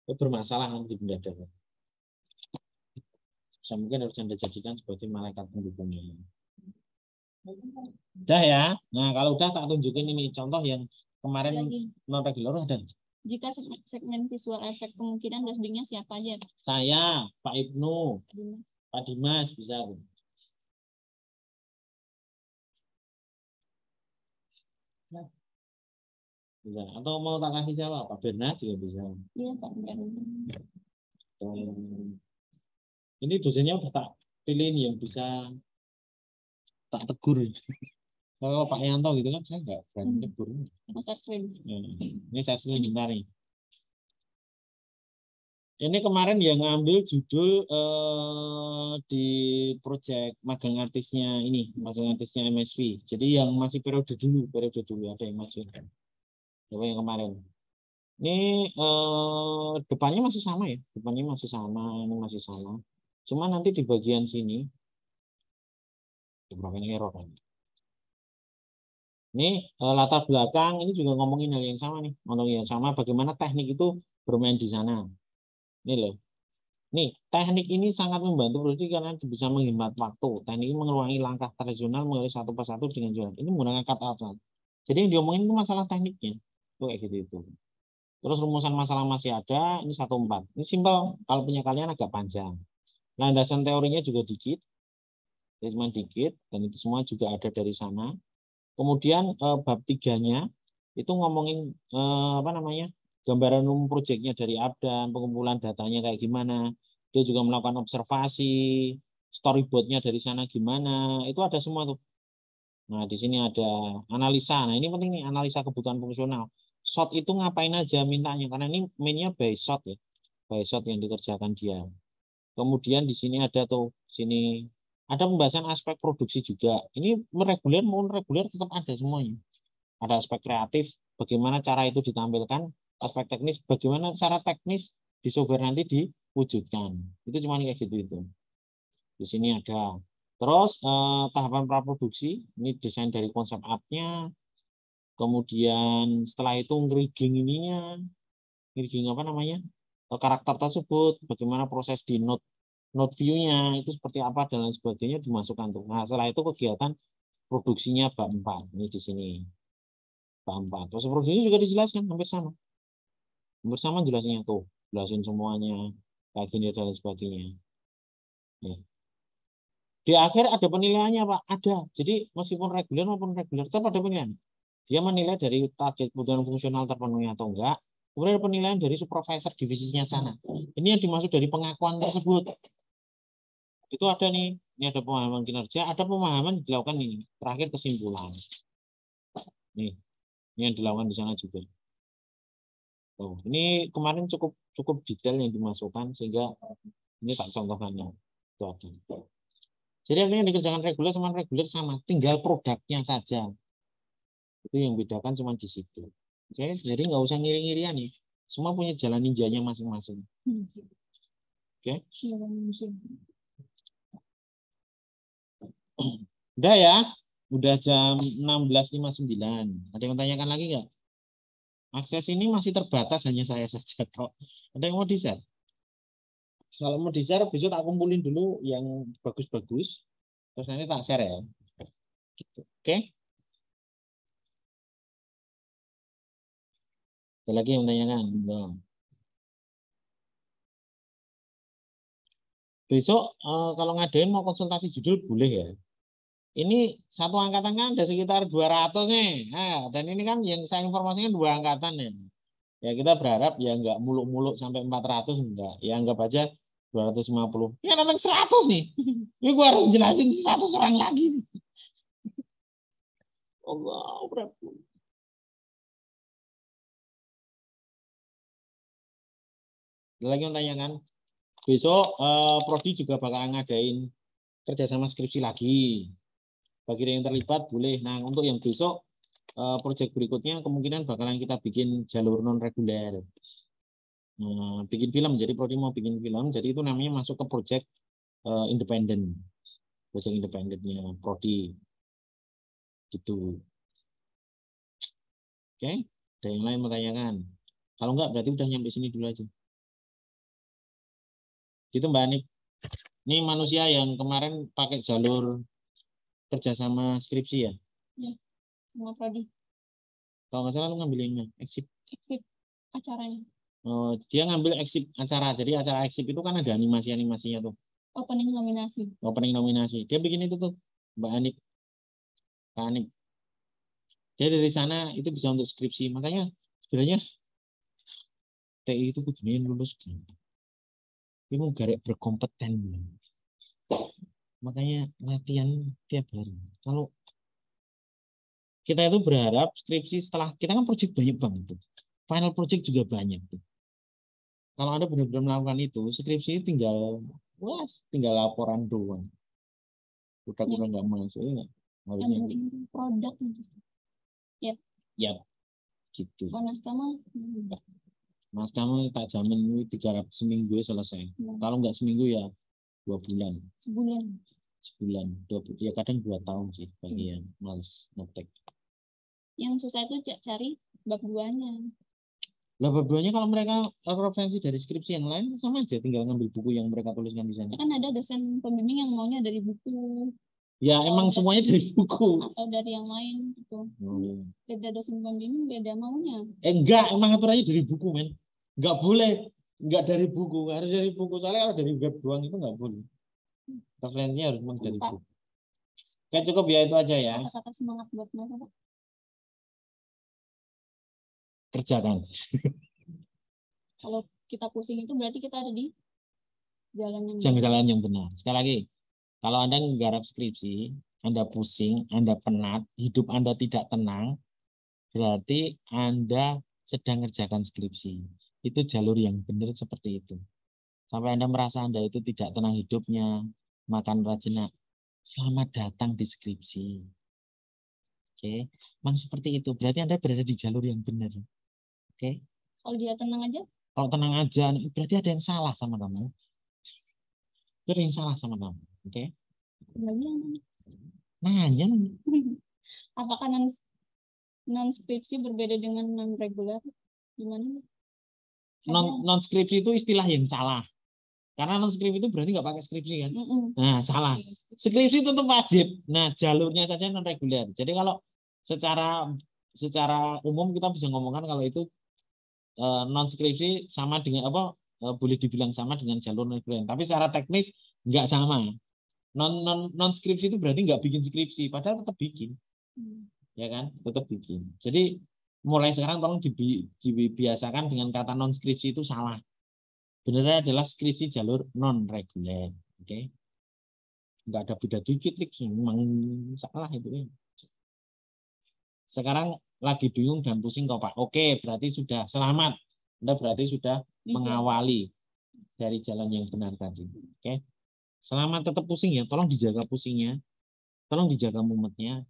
bermasalah nanti mendadak. Sebisa mungkin harus Anda jadikan sebagai malaikat pendukungnya. Udah ya. Nah, kalau udah tak tunjukin ini contoh yang kemarin non regular ada. Jika segmen visual efek kemungkinan dosbingnya siapa aja? Saya, Pak Ibnu, Pak Dimas bisa. Bisa. Atau mau tak kasih siapa? Pak Bernard juga bisa. Iya, Pak Bernard. Ini dosennya udah tak pilih nih yang bisa tak tegur. Kalau Pak Yanto gitu kan saya nggak berani tegur. Mas Arswin. Ini saya sering dengar nih. Ini kemarin yang ngambil judul di proyek magang artisnya ini, magang artisnya MSV. Jadi yang masih periode dulu ada yang masuk. Coba yang kemarin. Ini depannya masih sama ya, depannya masih sama, ini masih sama. Cuma nanti di bagian sini, error. Ini latar belakang, ini juga ngomongin hal yang sama nih, ngomongin yang sama. Bagaimana teknik itu bermain di sana. Ini loh. Nih, teknik ini sangat membantu prodi karena bisa menghemat waktu. Teknik ini mengurangi langkah tradisional mengalih satu persatu dengan jalan. Ini menggunakan kata-kata. Jadi yang diomongin itu masalah tekniknya. Itu kayak gitu itu. Terus rumusan masalah masih ada, ini 1/4. Ini simpel, kalau punya kalian agak panjang. Landasan teorinya juga dikit, cuma dikit, dan itu semua juga ada dari sana. Kemudian bab 3-nya itu ngomongin apa namanya, gambaran umum proyeknya dari Abdan, pengumpulan datanya kayak gimana. Dia juga melakukan observasi, storyboardnya dari sana gimana, itu ada semua tuh. Nah, di sini ada analisa. Nah, ini penting nih, analisa kebutuhan fungsional. Shot itu ngapain aja mintanya, karena ini mainnya by shot ya. By shot yang dikerjakan dia. Kemudian di sini ada tuh, sini ada pembahasan aspek produksi juga. Ini reguler maupun reguler tetap ada semuanya. Ada aspek kreatif, bagaimana cara itu ditampilkan, aspek teknis, bagaimana cara teknis di software nanti diwujudkan. Itu cuma kayak gitu itu. Di sini ada. Terus tahapan praproduksi, ini desain dari konsep art-nya. Kemudian setelah itu ngerigging ininya, ngerigging apa namanya, karakter tersebut, bagaimana proses di node view-nya itu seperti apa dan lain sebagainya dimasukkan tuh. Nah, setelah itu kegiatan produksinya bab 4 ini di sini. Bab 4. Proses produksinya juga dijelaskan hampir sama. Hampir sama jelasnya tuh, jelasin semuanya kayak gini dan lain sebagainya. Nih. Di akhir ada penilaiannya, Pak. Ada. Jadi meskipun reguler maupun reguler tetap ada penilaian. Dia menilai dari target kebutuhan fungsional terpenuhi atau enggak. Kemudian ada penilaian dari supervisor divisinya sana. Ini yang dimaksud dari pengakuan tersebut. Itu ada nih. Ini ada pemahaman kinerja, ada pemahaman dilakukan ini. Terakhir kesimpulan. Nih, ini yang dilakukan di sana juga. Oh, ini kemarin cukup detail yang dimasukkan sehingga ini tak contohkannya. Itu ada. Jadi yang dikerjakan reguler sama reguler sama, tinggal produknya saja. Itu yang bedakan cuma di situ. Oke, jadi nggak usah ngiri-ngirian nih. Semua punya jalan ninjanya masing-masing. Oke. Udah ya. Udah jam 16.59. Ada yang tanyakan lagi nggak? Akses ini masih terbatas, hanya saya saja kok. Ada yang mau di-share? Kalau mau di-share, besok tak kumpulin dulu yang bagus-bagus. Terus nanti tak share ya. Gitu. Oke. Ada lagi yang menanyakan? Belum. Besok kalau ngadain mau konsultasi judul boleh ya. Ini satu angkatan kan ada sekitar 200 nih. Nah, dan ini kan yang saya informasikan 2 angkatan ya. Ya kita berharap ya nggak muluk-muluk sampai 400 enggak. Ya anggap aja 250. Ya datang 100 nih. Ini gua harus jelasin 100 orang lagi. Allah, berapa? Ada lagi yang tanyakan? Besok Prodi juga bakal ngadain kerjasama skripsi lagi. Bagi yang terlibat boleh. Nah, untuk yang besok proyek berikutnya kemungkinan bakalan kita bikin jalur non reguler. Bikin film, jadi Prodi mau bikin film, jadi itu namanya masuk ke proyek independen. Proyek independennya Prodi. Gitu. Oke, ada yang lain menanyakan? Kalau enggak berarti udah nyampe sini dulu aja. Gitu Mbak Anik. Ini manusia yang kemarin pakai jalur kerjasama skripsi ya? Ya, semua Prodi. Kalau nggak salah lu ngambil yang mana? Eksip Acaranya. Dia ngambil eksip acara. Jadi acara eksip itu kan ada animasinya tuh. Opening nominasi. Opening nominasi. Dia bikin itu tuh, Mbak Anik. Mbak Anik. Dia dari sana itu bisa untuk skripsi. Makanya sebenarnya TI itu kudunya lulus. Dia mau garek berkompeten. Makanya latihan tiap hari. Kalau kita itu berharap skripsi setelah kita kan proyek banyak banget. Final project juga banyak. Kalau Anda benar-benar melakukan itu, skripsi tinggal laporan doang. Udah nggak masuk ya. Yang penting produk ya. Ya, gitu. Mas kamu tak jamin 300 seminggu selesai. Kalau nggak seminggu ya 2 bulan. Sebulan. 2 ya kadang 2 tahun sih bagi yang males ngetek. Yang susah itu cari bab 2-nya. Lah bab 2-nya kalau mereka referensi dari skripsi yang lain sama aja, tinggal ngambil buku yang mereka tuliskan di sana. Kan ada dosen pembimbing yang maunya dari buku. Ya emang semuanya dari buku. Atau dari yang lain gitu. Beda dosen pembimbing beda maunya. Enggak, emang aturannya dari buku men. Enggak boleh Enggak dari buku, harus dari buku. Soalnya kalau dari web doang itu nggak boleh. Referensinya harus memang dari Pak, buku. Oke, cukup ya itu aja ya. kata-kata semangat buat mereka, Pak. Kerjakan. Kalau kita pusing itu berarti kita ada di jalan yang Jangan benar. jalan yang benar. Sekali lagi, kalau Anda menggarap skripsi, Anda pusing, Anda penat, hidup Anda tidak tenang, berarti Anda sedang mengerjakan skripsi. Itu jalur yang benar seperti itu. Sampai Anda merasa Anda itu tidak tenang hidupnya, makan rajin. Selamat datang di skripsi. Oke, memang seperti itu. Berarti Anda berada di jalur yang benar. Oke. Kalau dia tenang aja, Kalau tenang aja, berarti ada yang salah sama kamu. Ada yang salah sama kamu. Oke. lagi Nanya. apakah non skripsi berbeda dengan non reguler? Gimana? Non skripsi itu istilah yang salah. Karena non skripsi itu berarti nggak pakai skripsi kan? Nah, salah. Skripsi tetap wajib. Nah, jalurnya saja non reguler. Jadi kalau secara umum kita bisa ngomongkan kalau itu non skripsi sama dengan apa? Boleh dibilang sama dengan jalur reguler. Tapi secara teknis nggak sama. Non skripsi itu berarti nggak bikin skripsi, padahal tetap bikin. Ya kan? Tetap bikin. Jadi mulai sekarang tolong dibiasakan dengan kata non skripsi itu salah. Benernya adalah skripsi jalur non reguler. Oke. Nggak ada beda dikit, memang salah itu ya. Sekarang lagi bingung dan pusing kok Pak. Oke, berarti sudah selamat. Anda berarti sudah mengawali dari jalan yang benar tadi. Oke. Selamat, tetap pusing ya. Tolong dijaga pusingnya. Tolong dijaga mumetnya.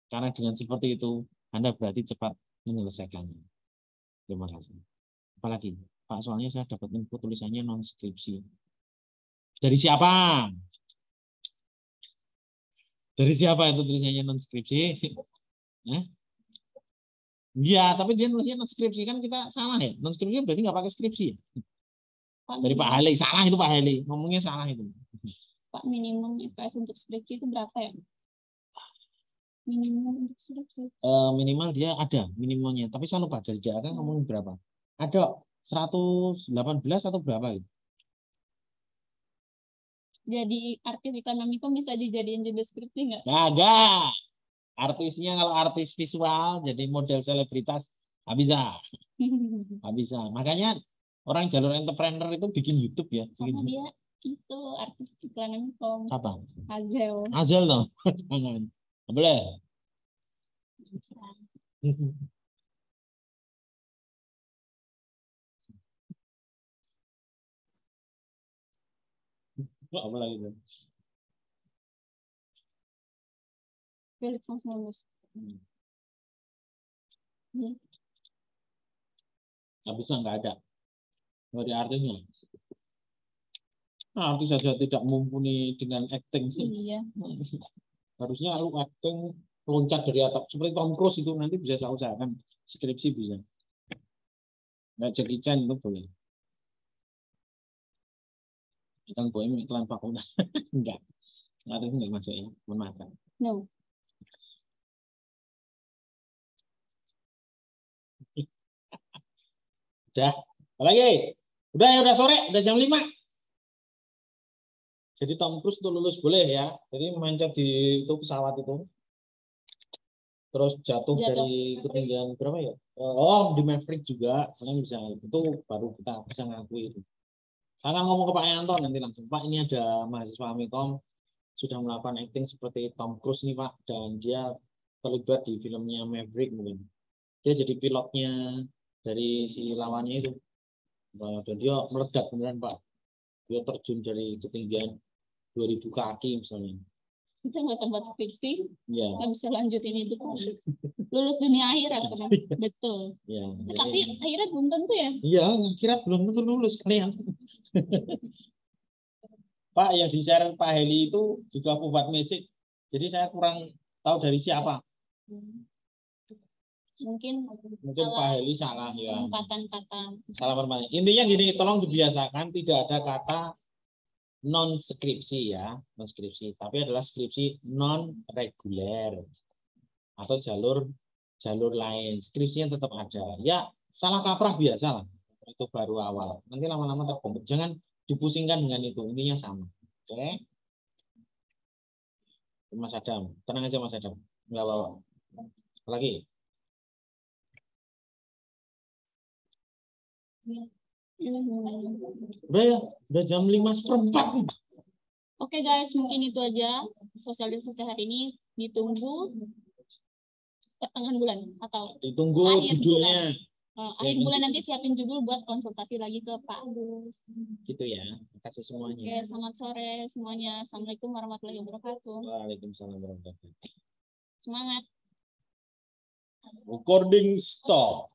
Karena dengan seperti itu, Anda berarti cepat menyelesaikannya. Terima kasih. Apalagi, Pak, soalnya saya dapat info tulisannya non skripsi. Dari siapa? Dari siapa itu tulisannya non skripsi? Iya, tapi dia nulisnya non skripsi, kan kita salah ya. Non skripsi berarti nggak pakai skripsi ya. Dari Pak Hali, salah itu Pak Hali. Ngomongnya salah itu. Pak, minimum SKS untuk skripsi itu berapa ya? Minimum untuk skripsi. Minimal dia ada minimalnya, tapi saya lupa dari dia kan ngomongin berapa. Ada 118 atau berapa itu? Jadi artis ekonomikom bisa dijadiin judul skripsi nggak? Enggak. Artisnya kalau artis visual jadi model selebritas nggak bisa. Nggak bisa. Makanya orang jalur entrepreneur itu bikin YouTube ya. Karena dia itu artis ekonomikom. Apa? Hazel. Hazel dong. Jangan. Boleh. Bisa. Apa lagi tuh? Felix langsung lulus. Habisnya nggak ada. Dari artinya. Nah, artis saja tidak mumpuni dengan acting. Iya. Harusnya lu acting loncat dari atap. Seperti Tom Cruise itu nanti bisa saya usahakan. Skripsi bisa. Nggak Jackie Chan itu boleh. Kan boleh iklan fakultas. Enggak. Artis enggak masuk ya. Mohon maaf. No. Udah. Apalagi? Udah ya, udah sore, udah jam 5. Jadi Tom Cruise itu lulus boleh ya. Jadi memanjat di itu pesawat itu. Terus jatuh dari ketinggian berapa ya? Oh, di Maverick juga. Kalian bisa itu baru kita bisa ngakui itu. Saya akan ngomong ke Pak Yanto nanti langsung. Pak, ini ada mahasiswa Amikom sudah melakukan acting seperti Tom Cruise nih Pak, dan dia terlibat di filmnya Maverick mungkin. Dia jadi pilotnya dari si lawannya itu. Dan dia meledak beneran Pak. Dia terjun dari ketinggian 2000 kaki misalnya. Kita nggak sempat skripsi, ya. Nggak bisa lanjutin itu. Lulus dunia akhirat kan? Betul. Ya, tapi akhirat belum tentu ya? Iya, akhirat belum tentu lulus kalian. Pak, yang di-share Pak Heli itu juga pembuat musik. Jadi saya kurang tahu dari siapa. Mungkin Pak Heli salah ya. Penempatan kata. Salah permainan. Intinya gini, tolong dibiasakan tidak ada kata non skripsi ya, non skripsi, tapi adalah skripsi non reguler atau jalur lain. Skripsinya tetap ada. Ya, salah kaprah biasa lah. Itu baru awal. Nanti lama-lama terbentuk. Jangan dipusingkan dengan itu. Intinya sama. Oke. Mas Adam, tenang aja Mas Adam. Enggak apa-apa. Lagi. Udah ya, udah jam 5:04. Oke guys, mungkin itu aja sosialisasi hari ini. Ditunggu pertengahan bulan atau Ditunggu akhir judulnya. akhir bulan nanti siapin judul buat konsultasi lagi ke Pak Agus. Gitu ya. Terima kasih semuanya. Oke, selamat sore semuanya. Assalamualaikum warahmatullahi wabarakatuh. Waalaikumsalam warahmatullahi wabarakatuh. Semangat. Recording stop.